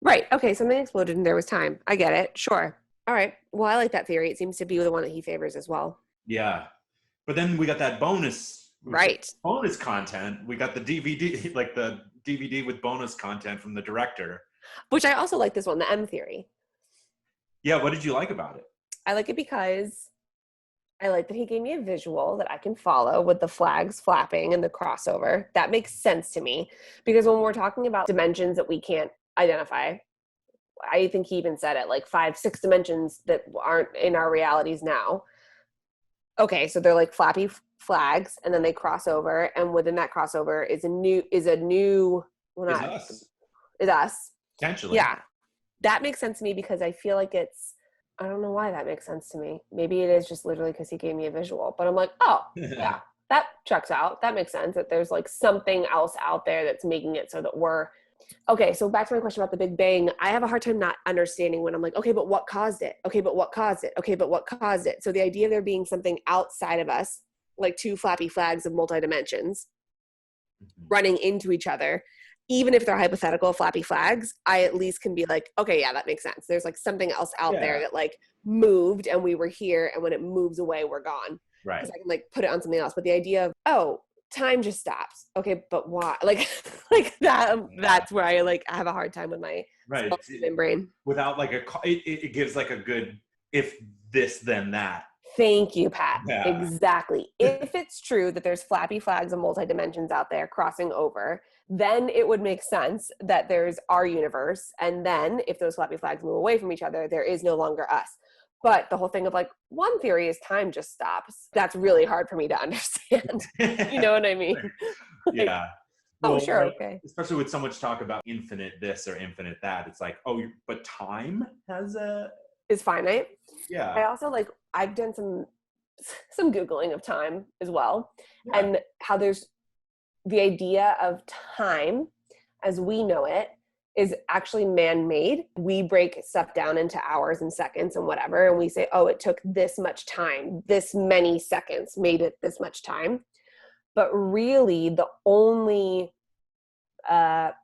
Right. Okay. Something exploded and there was time. I get it. Sure. All right. Well, I like that theory. It seems to be the one that he favors as well. Yeah. But then we got that bonus content. We got the DVD, like the DVD with bonus content from the director. Which I also like this one, the M theory. Yeah. What did you like about it? I like it because I like that he gave me a visual that I can follow with the flags flapping and the crossover. That makes sense to me, because when we're talking about dimensions that we can't identify, I think he even said it, like 5-6 dimensions that aren't in our realities now. Okay, so they're like flappy flags, and then they cross over, and within that crossover is us. Potentially. Yeah. That makes sense to me, because I feel like I don't know why that makes sense to me. Maybe it is just literally because he gave me a visual, but I'm like, oh, yeah, that checks out. That makes sense, that there's like something else out there that's making it so that we're Okay, so back to my question about the Big Bang. I have a hard time not understanding when I'm like, okay, but what caused it? Okay, but what caused it? Okay, but what caused it? So the idea of there being something outside of us, like two flappy flags of multi-dimensions running into each other, even if they're hypothetical flappy flags, I at least can be like, okay, yeah, that makes sense. There's like something else out there that like moved and we were here, and when it moves away, we're gone. Right. Because I can like put it on something else. But the idea of, oh, time just stops. Okay, but why? Like, like that. That's where I like have a hard time with my brain. Without like it gives like a good if this then that. Thank you, Pat. Yeah. Exactly. If it's true that there's flappy flags of multi-dimensions out there crossing over, then it would make sense that there's our universe. And then if those flappy flags move away from each other, there is no longer us. But the whole thing of like, one theory is time just stops. That's really hard for me to understand. You know what I mean? Like, yeah. Well, sure. Okay. Especially with so much talk about infinite this or infinite that. It's like, oh, but time is finite. Yeah. I also like, I've done some Googling of time as well. Yeah. And how there's the idea of time as we know it is actually man-made. We break stuff down into hours and seconds and whatever. And we say, oh, it took this much time, this many seconds made it this much time. But really the only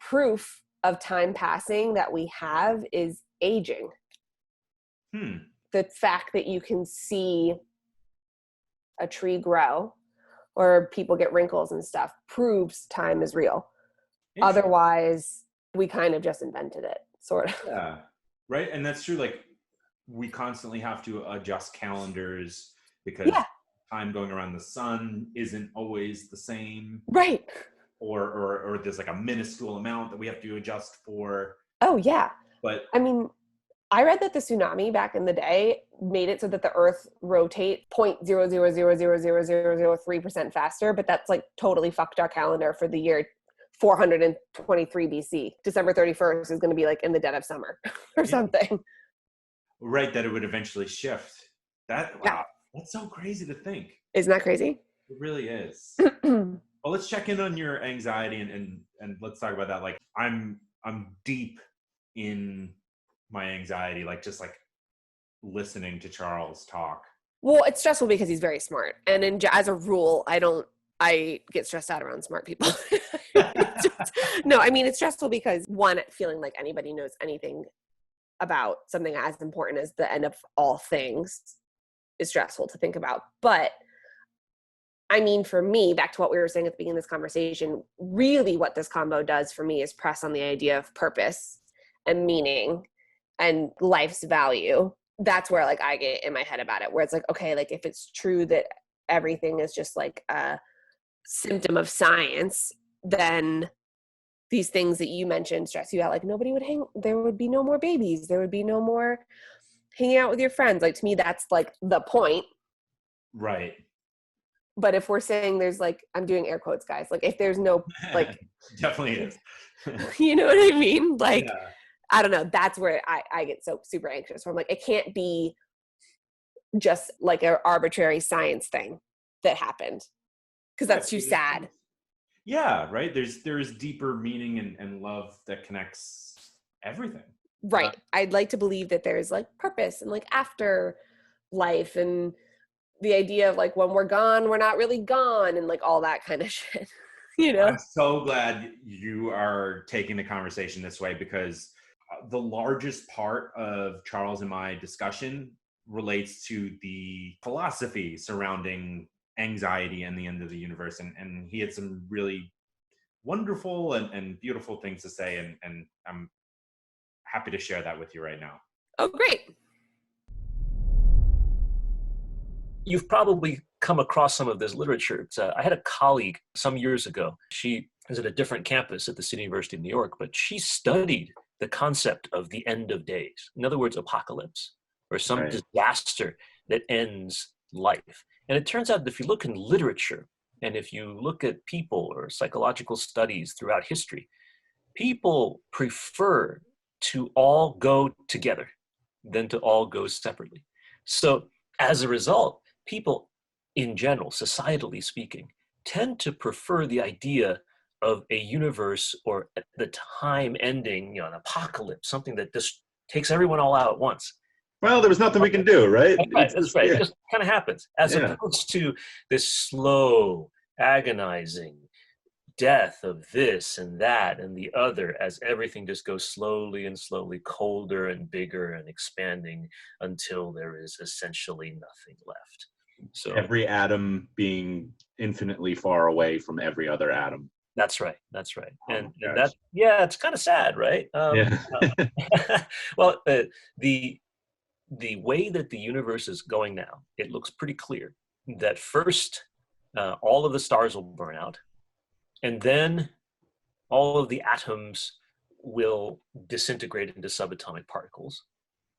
proof of time passing that we have is aging. The fact that you can see a tree grow or people get wrinkles and stuff proves time is real. Otherwise, we kind of just invented it, sort of. Yeah, right. And that's true. Like, we constantly have to adjust calendars because time going around the sun isn't always the same. Right. Or there's like a minuscule amount that we have to adjust for. Oh, yeah. But I mean, I read that the tsunami back in the day made it so that the Earth rotates 0.0000003% faster, but that's like totally fucked our calendar for the year 423 BC. December 31st is going to be like in the dead of summer or something. Right, that it would eventually shift. Wow, that's so crazy to think. Isn't that crazy? It really is. Well, let's check in on your anxiety and let's talk about that. Like, I'm deep in my anxiety, like just like listening to Charles talk. Well, it's stressful because he's very smart, and as a rule, I get stressed out around smart people. No, I mean, it's stressful because one, feeling like anybody knows anything about something as important as the end of all things is stressful to think about. But I mean, for me, back to what we were saying at the beginning of this conversation, really what this combo does for me is press on the idea of purpose and meaning and life's value. That's where like I get in my head about it, where it's like, okay, like if it's true that everything is just like a symptom of science, then these things that you mentioned stress you out. Like there would be no more babies. There would be no more hanging out with your friends. Like, to me, that's like the point. Right. But if we're saying there's like, I'm doing air quotes, guys, like if there's no, like, definitely is. You know what I mean? Like, I don't know. That's where I get so super anxious. Where I'm like, it can't be just like an arbitrary science thing that happened, because that's too sad. Yeah, right. There's deeper meaning and love that connects everything. Right. I'd like to believe that there's like purpose and like after life and the idea of like when we're gone, we're not really gone, and like all that kind of shit. You know? I'm so glad you are taking the conversation this way, because the largest part of Charles and my discussion relates to the philosophy surrounding anxiety and the end of the universe. And he had some really wonderful and beautiful things to say. And I'm happy to share that with you right now. Oh, great. You've probably come across some of this literature. I had a colleague some years ago. She is at a different campus at the City University of New York, but she studied the concept of the end of days. In other words, apocalypse, or some disaster that ends life. And it turns out that if you look in literature, and if you look at people or psychological studies throughout history, people prefer to all go together than to all go separately. So as a result, people in general, societally speaking, tend to prefer the idea of a universe or at the time ending, an apocalypse, something that just takes everyone all out at once. Well, there was nothing we can do, right? That's right. That's right. Yeah. It just kind of happens, as Yeah. opposed to this slow, agonizing death of this and that and the other, as everything just goes slowly and slowly colder and bigger and expanding until there is essentially nothing left. So Every atom being infinitely far away from every other atom. that's right. That's right. Oh, And gosh. that, yeah, it's kind of sad, right? Yeah. Well, the way that the universe is going now, it looks pretty clear that first all of the stars will burn out, and then all of the atoms will disintegrate into subatomic particles.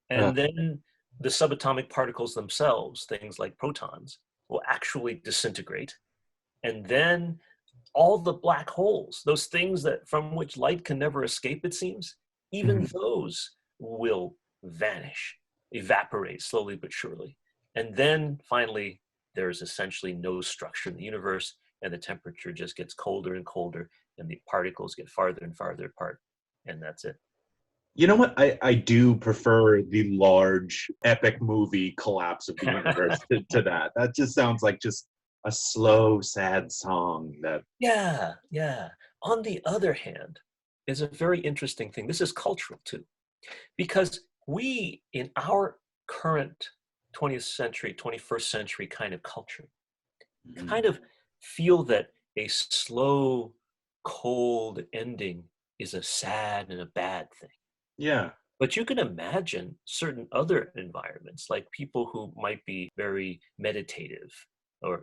And then the subatomic particles themselves, things like protons, will actually disintegrate. And then all the black holes, those things that from which light can never escape, it seems, even those will vanish, evaporate slowly but surely. And then finally, there's essentially no structure in the universe, and the temperature just gets colder and colder, and the particles get farther and farther apart, and that's it. You know what? I do prefer the large epic movie collapse of the universe to that. That just sounds like just a slow, sad song that. Yeah, yeah. On the other hand, is a very interesting thing. This is cultural too, because we, in our current 20th century, 21st century kind of culture, kind of feel that a slow, cold ending is a sad and a bad thing. Yeah. But you can imagine certain other environments, like people who might be very meditative, or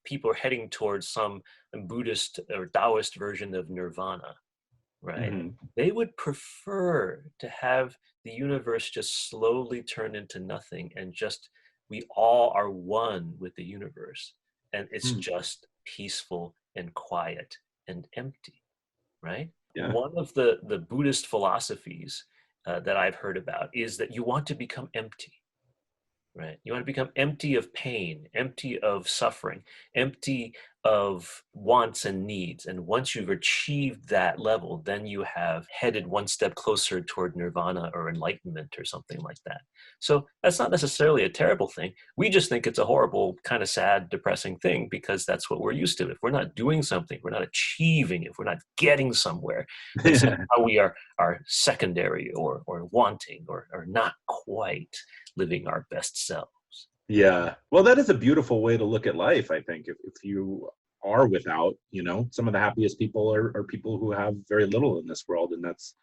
people heading towards some Buddhist or Taoist version of nirvana, right? They would prefer to have the universe just slowly turn into nothing, and just we all are one with the universe, and it's just peaceful and quiet and empty, right? Yeah. One of the Buddhist philosophies that I've heard about is that you want to become empty, right? You want to become empty of pain, empty of suffering, empty of wants and needs. And once you've achieved that level, then you have headed one step closer toward nirvana or enlightenment or something like that. So that's not necessarily a terrible thing. We just think it's a horrible, kind of sad, depressing thing, because that's what we're used to. If we're not doing something, if we're not achieving, if we're not getting somewhere, then somehow we are secondary or wanting or not quite living our best selves. Yeah. Well, that is a beautiful way to look at life, I think. If you are without, some of the happiest people are people who have very little in this world. And that's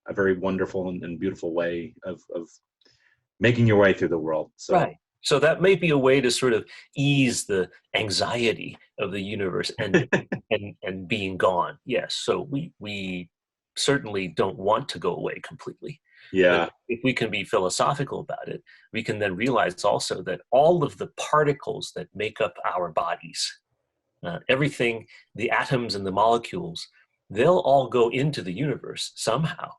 a very wonderful and beautiful way of making your way through the world. So. Right. So that may be a way to sort of ease the anxiety of the universe and and being gone. Yes. So we certainly don't want to go away completely. Yeah. But if we can be philosophical about it, we can then realize also that all of the particles that make up our bodies, everything, the atoms and the molecules, they'll all go into the universe somehow.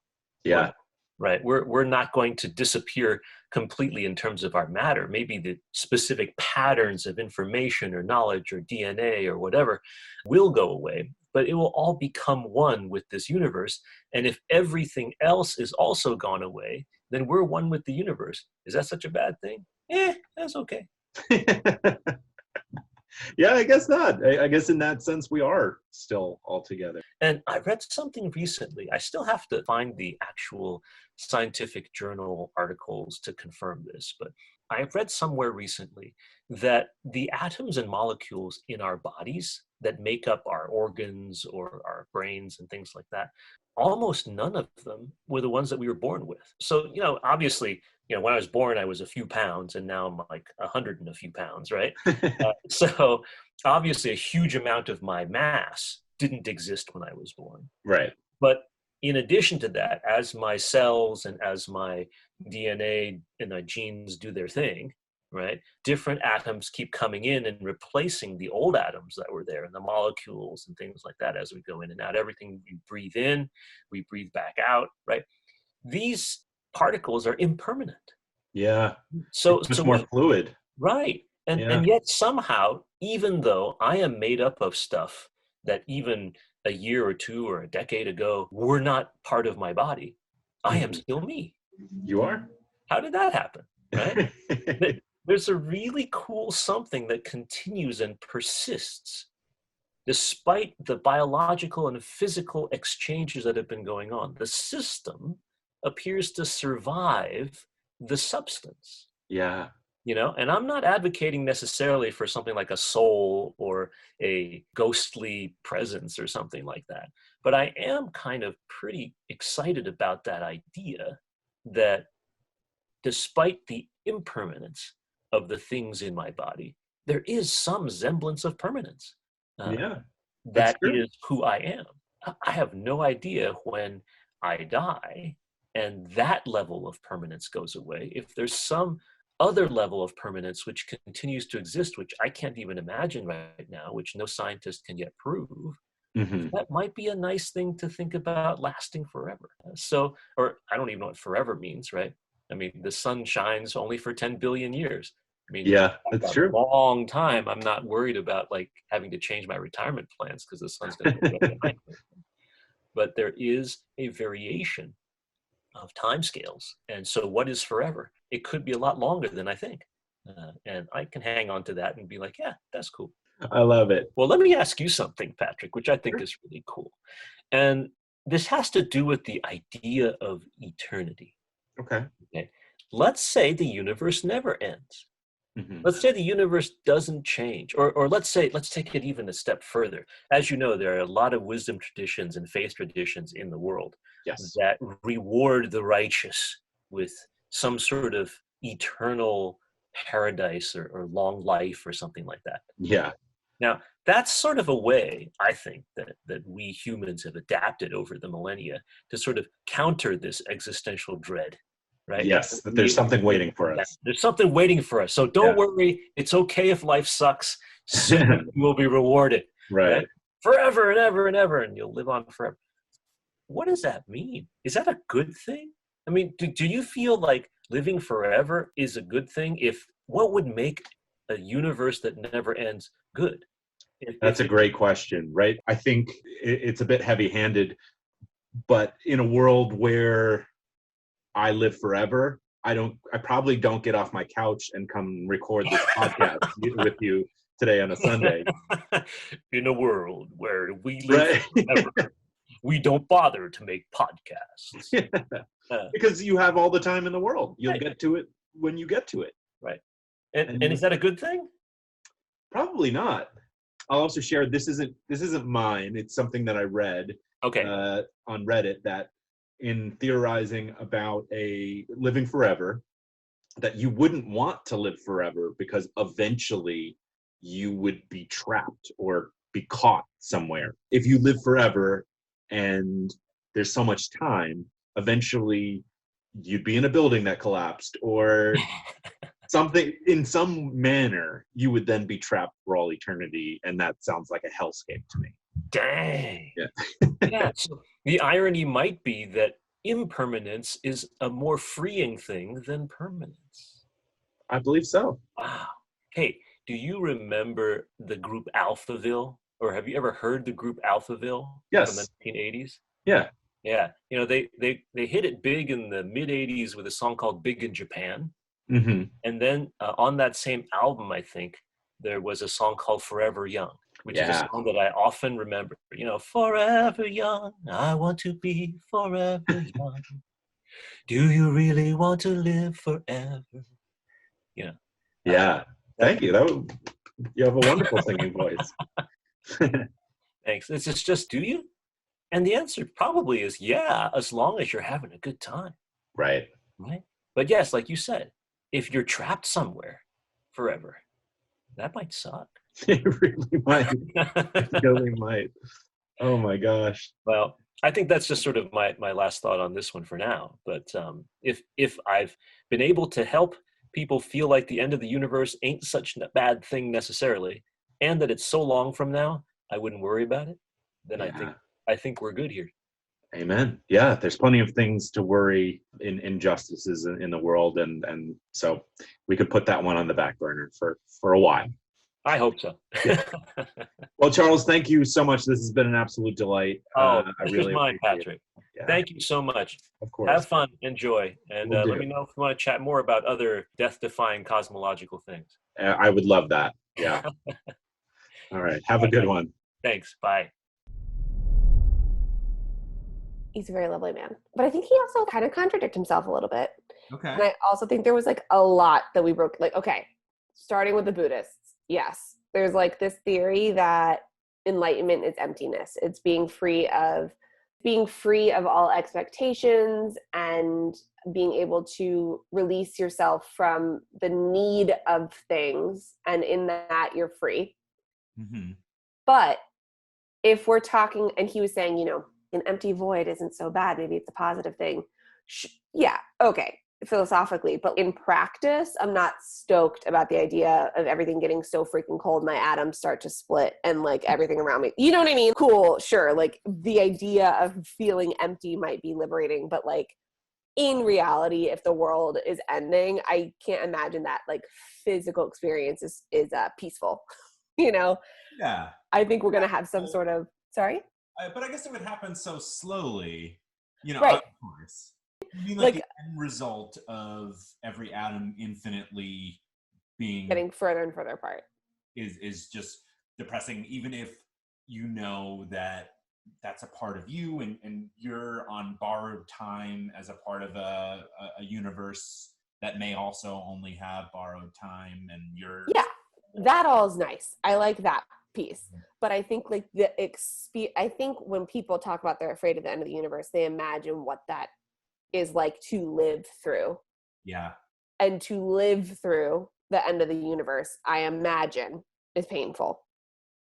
Yeah. Right. We're not going to disappear completely in terms of our matter. Maybe the specific patterns of information or knowledge or DNA or whatever will go away, but it will all become one with this universe. And if everything else is also gone away, then we're one with the universe. Is that such a bad thing? That's okay. Yeah, I guess not. I guess in that sense, we are still all together. And I read something recently. I still have to find the actual scientific journal articles to confirm this, but I've read somewhere recently that the atoms and molecules in our bodies that make up our organs or our brains and things like that, almost none of them were the ones that we were born with. So, obviously, when I was born, I was a few pounds, and now I'm like 100 and a few pounds, right? So obviously a huge amount of my mass didn't exist when I was born. Right. But in addition to that, as my cells and as my DNA and my genes do their thing, right, different atoms keep coming in and replacing the old atoms that were there, and the molecules and things like that as we go in and out. Everything we breathe in, we breathe back out, right? These particles are impermanent. Yeah. So it's more fluid. Right. And yet somehow, even though I am made up of stuff that even a year or two or a decade ago were not part of my body, I am still me. You are. How did that happen? Right? There's a really cool something that continues and persists despite the biological and physical exchanges that have been going on. The system appears to survive the substance. Yeah. And I'm not advocating necessarily for something like a soul or a ghostly presence or something like that. But I am kind of pretty excited about that idea that despite the impermanence of the things in my body, there is some semblance of permanence. Yeah. That is who I am. I have no idea when I die and that level of permanence goes away, if there's some other level of permanence which continues to exist, which I can't even imagine right now, which no scientist can yet prove, that might be a nice thing to think about lasting forever. So, or I don't even know what forever means, right? I mean, the sun shines only for 10 billion years. I mean, yeah, that's true. A long time. I'm not worried about like having to change my retirement plans because the sun's going to go behind me. But there is a variation of timescales. And so what is forever? It could be a lot longer than I think. And I can hang on to that and be like, yeah, that's cool. I love it. Well, let me ask you something, Patrick, which I think is really cool. And this has to do with the idea of eternity. Okay. Let's say the universe never ends. Let's say the universe doesn't change, or let's take it even a step further. As you know, there are a lot of wisdom traditions and faith traditions in the world that reward the righteous with some sort of eternal paradise or long life or something like that. Yeah. Now, that's sort of a way, I think, that we humans have adapted over the millennia to sort of counter this existential dread. Right? Yes, that there's something waiting for us. There's something waiting for us. So don't worry. It's okay if life sucks. Soon you will be rewarded. Right. Forever and ever and ever, and you'll live on forever. What does that mean? Is that a good thing? I mean, do you feel like living forever is a good thing? What would make a universe that never ends good? That's a great question, right? I think it's a bit heavy-handed, but in a world where I live forever, I probably don't get off my couch and come record this podcast with you today on a Sunday. In a world where we live forever, we don't bother to make podcasts. Because you have all the time in the world. You'll get to it when you get to it. Right. And is that a good thing? Probably not. I'll also share, this isn't mine. It's something that I read on Reddit, that in theorizing about a living forever, that you wouldn't want to live forever because eventually you would be trapped or be caught somewhere. If you live forever and there's so much time, eventually you'd be in a building that collapsed or something. In some manner, you would then be trapped for all eternity, and that sounds like a hellscape to me. Dang. Yeah. So the irony might be that impermanence is a more freeing thing than permanence. I believe so. Wow. Hey, do you remember the group Alphaville? Or have you ever heard the group Alphaville? Yes. From the 1980s? Yeah. Yeah. They hit it big in the mid-80s with a song called Big in Japan. Mm-hmm. And then on that same album, I think, there was a song called Forever Young, which is a song that I often remember. Forever young, I want to be forever young. Do you really want to live forever? Yeah. Thank you. You have a wonderful singing voice. Thanks. It's just, do you? And the answer probably is yeah, as long as you're having a good time. Right. But yes, like you said, if you're trapped somewhere forever, that might suck. It really might. It really might. Oh my gosh. Well, I think that's just sort of my last thought on this one for now. But if I've been able to help people feel like the end of the universe ain't such a bad thing necessarily, and that it's so long from now, I wouldn't worry about it, then I think we're good here. Amen. Yeah, there's plenty of things to worry in injustices in the world, and so we could put that one on the back burner for a while. I hope so. Well, Charles, thank you so much. This has been an absolute delight. I This was really mine, appreciate Patrick. it. Yeah, Thank you so much. of course. Have fun, enjoy, and Will let do. me know if you want to chat more about other death-defying cosmological things. I would love that. Yeah. All right. Have a good one. Thanks. Bye. He's a very lovely man. But I think he also kind of contradicted himself a little bit. Okay. And I also think there was like a lot that we broke. Like, okay, starting with the Buddhists. Yes. There's like this theory that enlightenment is emptiness. It's being free of all expectations and being able to release yourself from the need of things. And in that, you're free. Mm-hmm. But if we're talking, and he was saying, an empty void isn't so bad. Maybe it's a positive thing. Yeah, okay, philosophically. But in practice, I'm not stoked about the idea of everything getting so freaking cold, my atoms start to split and like everything around me. You know what I mean? Cool, sure. Like the idea of feeling empty might be liberating, but like in reality, if the world is ending, I can't imagine that like physical experience is peaceful. Yeah. I think we're going to have some sort of, sorry? But I guess it would happen so slowly, Right. Of course. You mean like the end result of every atom infinitely being getting further and further apart is just depressing, even if you know that that's a part of you and you're on borrowed time as a part of a universe that may also only have borrowed time, and you're that all is nice. I like that piece. But I think like I think when people talk about they're afraid of the end of the universe, they imagine what that is like to live through. Yeah. And to live through the end of the universe, I imagine, is painful.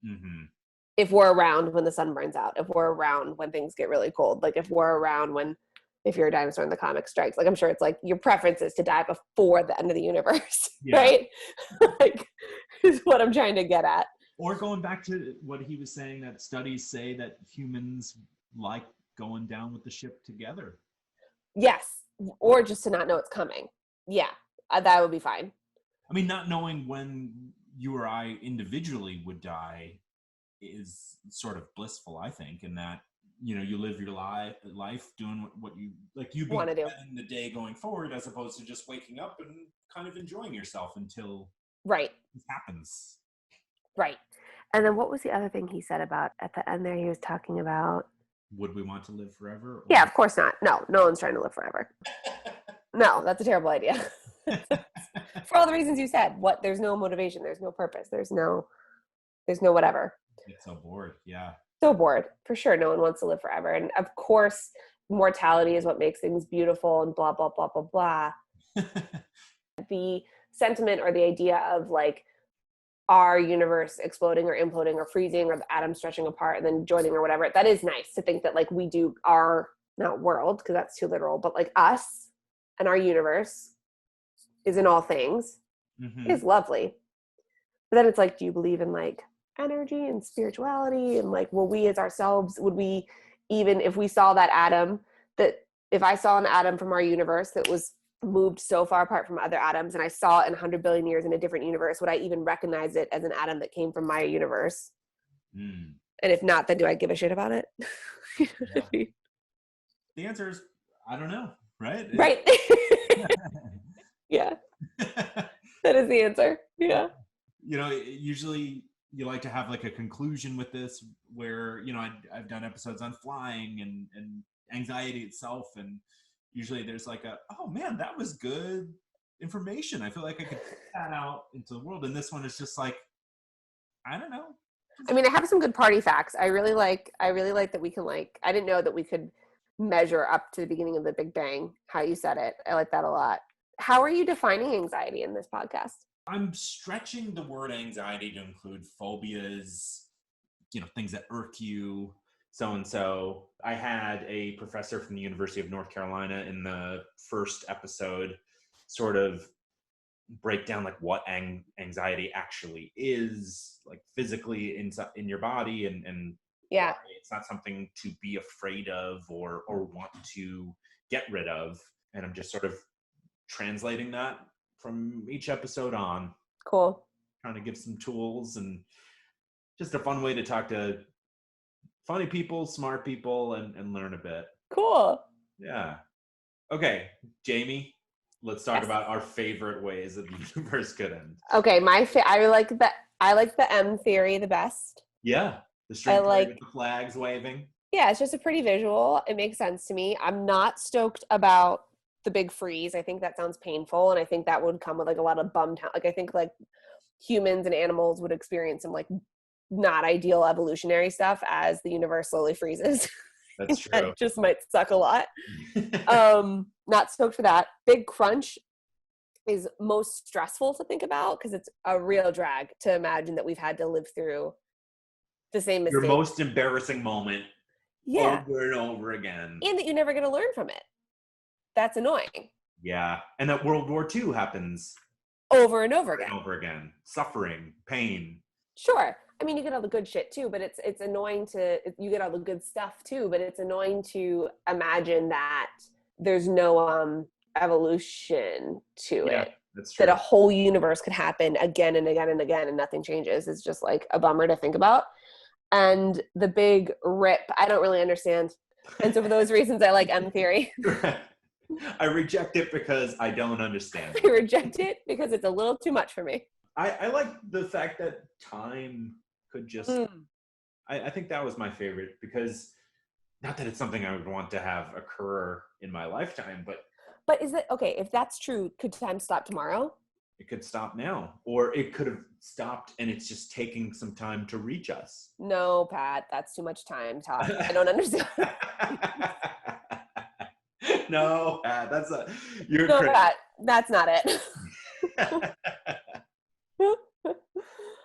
Mm-hmm. If we're around when the sun burns out, if we're around when things get really cold, like if we're around if you're a dinosaur and the comic strikes, like I'm sure it's like your preference is to die before the end of the universe, right? Like is what I'm trying to get at. Or going back to what he was saying, that studies say that humans like going down with the ship together. Yes. Or just to not know it's coming. Yeah. That would be fine. I mean, not knowing when you or I individually would die is sort of blissful, I think, in that, you live your life doing what you like. You'd be want to do in the day going forward, as opposed to just waking up and kind of enjoying yourself until it happens. Right. And then what was the other thing he said about at the end there? He was talking about, would we want to live forever? Yeah, of course not. No one's trying to live forever. No, that's a terrible idea. For all the reasons you said. There's no motivation, there's no purpose, there's no whatever. Get so bored. Yeah. So bored. For sure. No one wants to live forever. And of course, mortality is what makes things beautiful and blah, blah, blah, blah, blah. The sentiment or the idea of like our universe exploding or imploding or freezing or the atoms stretching apart and then joining or whatever, that is nice to think that like we do our, not world, because that's too literal, but like us and our universe is in all things. Mm-hmm. Is lovely. But then it's like, do you believe in like energy and spirituality and like, will we as ourselves, would we, even if we saw that atom, that if I saw an atom from our universe that was moved so far apart from other atoms and I saw it in 100 billion years in a different universe, would I even recognize it as an atom that came from my universe? And if not, then do I give a shit about it? Yeah. The answer is, I don't know, right? Right. Yeah. That is the answer. Yeah. Usually you like to have like a conclusion with this where, I've done episodes on flying and anxiety itself, and usually there's like oh man, that was good information. I feel like I could put that out into the world. And this one is just like, I don't know. I mean, I have some good party facts. I really like that we can I didn't know that we could measure up to the beginning of the Big Bang, how you said it. I like that a lot. How are you defining anxiety in this podcast? I'm stretching the word anxiety to include phobias, things that irk you, so-and-so. I had a professor from the University of North Carolina in the first episode sort of break down like what anxiety actually is, like physically in your body, and yeah, it's not something to be afraid of or want to get rid of. And I'm just sort of translating that from each episode on. Cool. trying to give some tools and just a fun way to talk to funny people, smart people, and learn a bit. Cool. Yeah. Okay, Jamie, let's talk Yes. about our favorite ways that the universe could end. Okay, I like the M theory the best. Yeah, the string I theory like- with the flags waving. Yeah, it's just a pretty visual. It makes sense to me. I'm not stoked about the big freeze. I think that sounds painful, and I think that would come with like a lot of bummed out. Like I think like humans and animals would experience some like not ideal evolutionary stuff as the universe slowly freezes. That's true. That just might suck a lot. Not stoked for that. Big crunch is most stressful to think about because it's a real drag to imagine that we've had to live through the same mistake. Your most embarrassing moment over and over again. And that you're never going to learn from it. That's annoying. Yeah, and that World War II happens Over and over again. and over again. Suffering, pain. Sure. I mean, you get all the good shit too, but it's annoying you get all the good stuff too, but it's annoying to imagine that there's no evolution to it. That's true. That a whole universe could happen again and again and again and nothing changes. It's just like a bummer to think about. And the big rip, I don't really understand. And so for those reasons, I like M theory. I reject it because I don't understand. I reject it because it's a little too much for me. I like the fact that time could just I think that was my favorite because not that it's something I would want to have occur in my lifetime, but is it okay? If that's true, could time stop tomorrow? it could stop now, or it could have stopped and it's just taking some time to reach us. No, Pat, that's too much time talk. I don't understand. No, Pat, that's a you're No, crazy. Pat, that's not it.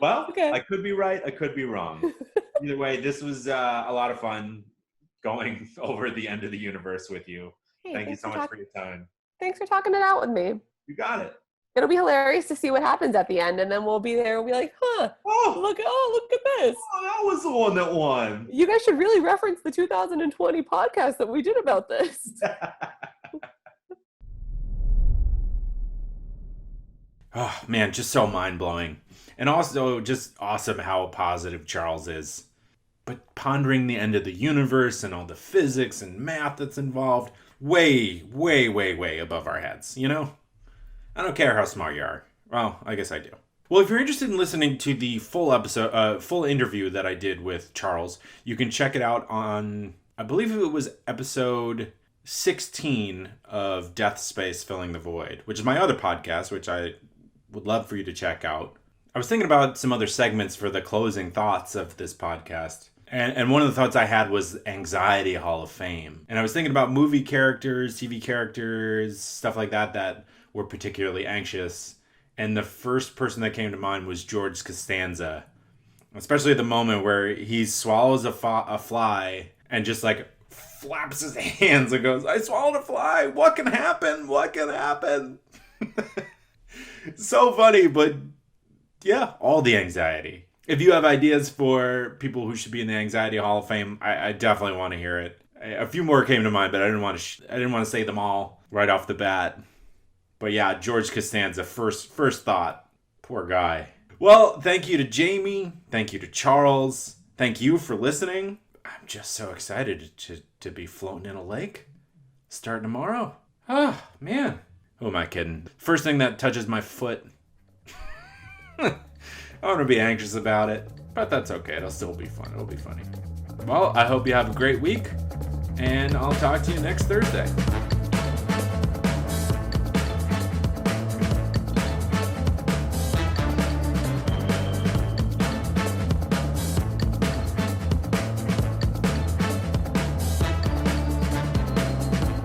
Well, Okay. I could be right. I could be wrong. Either way, this was a lot of fun going over the end of the universe with you. Hey, Thank you thanks so for much for your time. Thanks for talking it out with me. You got it. It'll be hilarious to see what happens at the end, and then we'll be there. We'll be like, "Huh? Oh, Look at this." that was the one that won. You guys should really reference the 2020 podcast that we did about this. Oh, man, just so mind-blowing. And also just awesome how positive Charles is. But pondering the end of the universe and all the physics and math that's involved, way, way, way, way above our heads, you know? I don't care how smart you are. Well, I guess I do. Well, if you're interested in listening to the full interview that I did with Charles, you can check it out on, I believe it was episode 16 of Death Space Filling the Void, which is my other podcast, which I would love for you to check out. I was thinking about some other segments for the closing thoughts of this podcast. And one of the thoughts I had was Anxiety Hall of Fame. And I was thinking about movie characters, TV characters, stuff like that were particularly anxious. And the first person that came to mind was George Costanza. Especially the moment where he swallows a fly and just like flaps his hands and goes, "I swallowed a fly. What can happen? What can happen?" So funny, but yeah, all the anxiety. If you have ideas for people who should be in the Anxiety Hall of Fame, I definitely want to hear it. A few more came to mind, but I didn't want to say them all right off the bat. But yeah, George Costanza, first thought. Poor guy. Well, thank you to Jamie. Thank you to Charles. Thank you for listening. I'm just so excited to be floating in a lake. Start tomorrow. Ah, man. Who am I kidding? First thing that touches my foot. I'm going to be anxious about it, but that's okay. It'll still be fun. It'll be funny. Well, I hope you have a great week, and I'll talk to you next Thursday.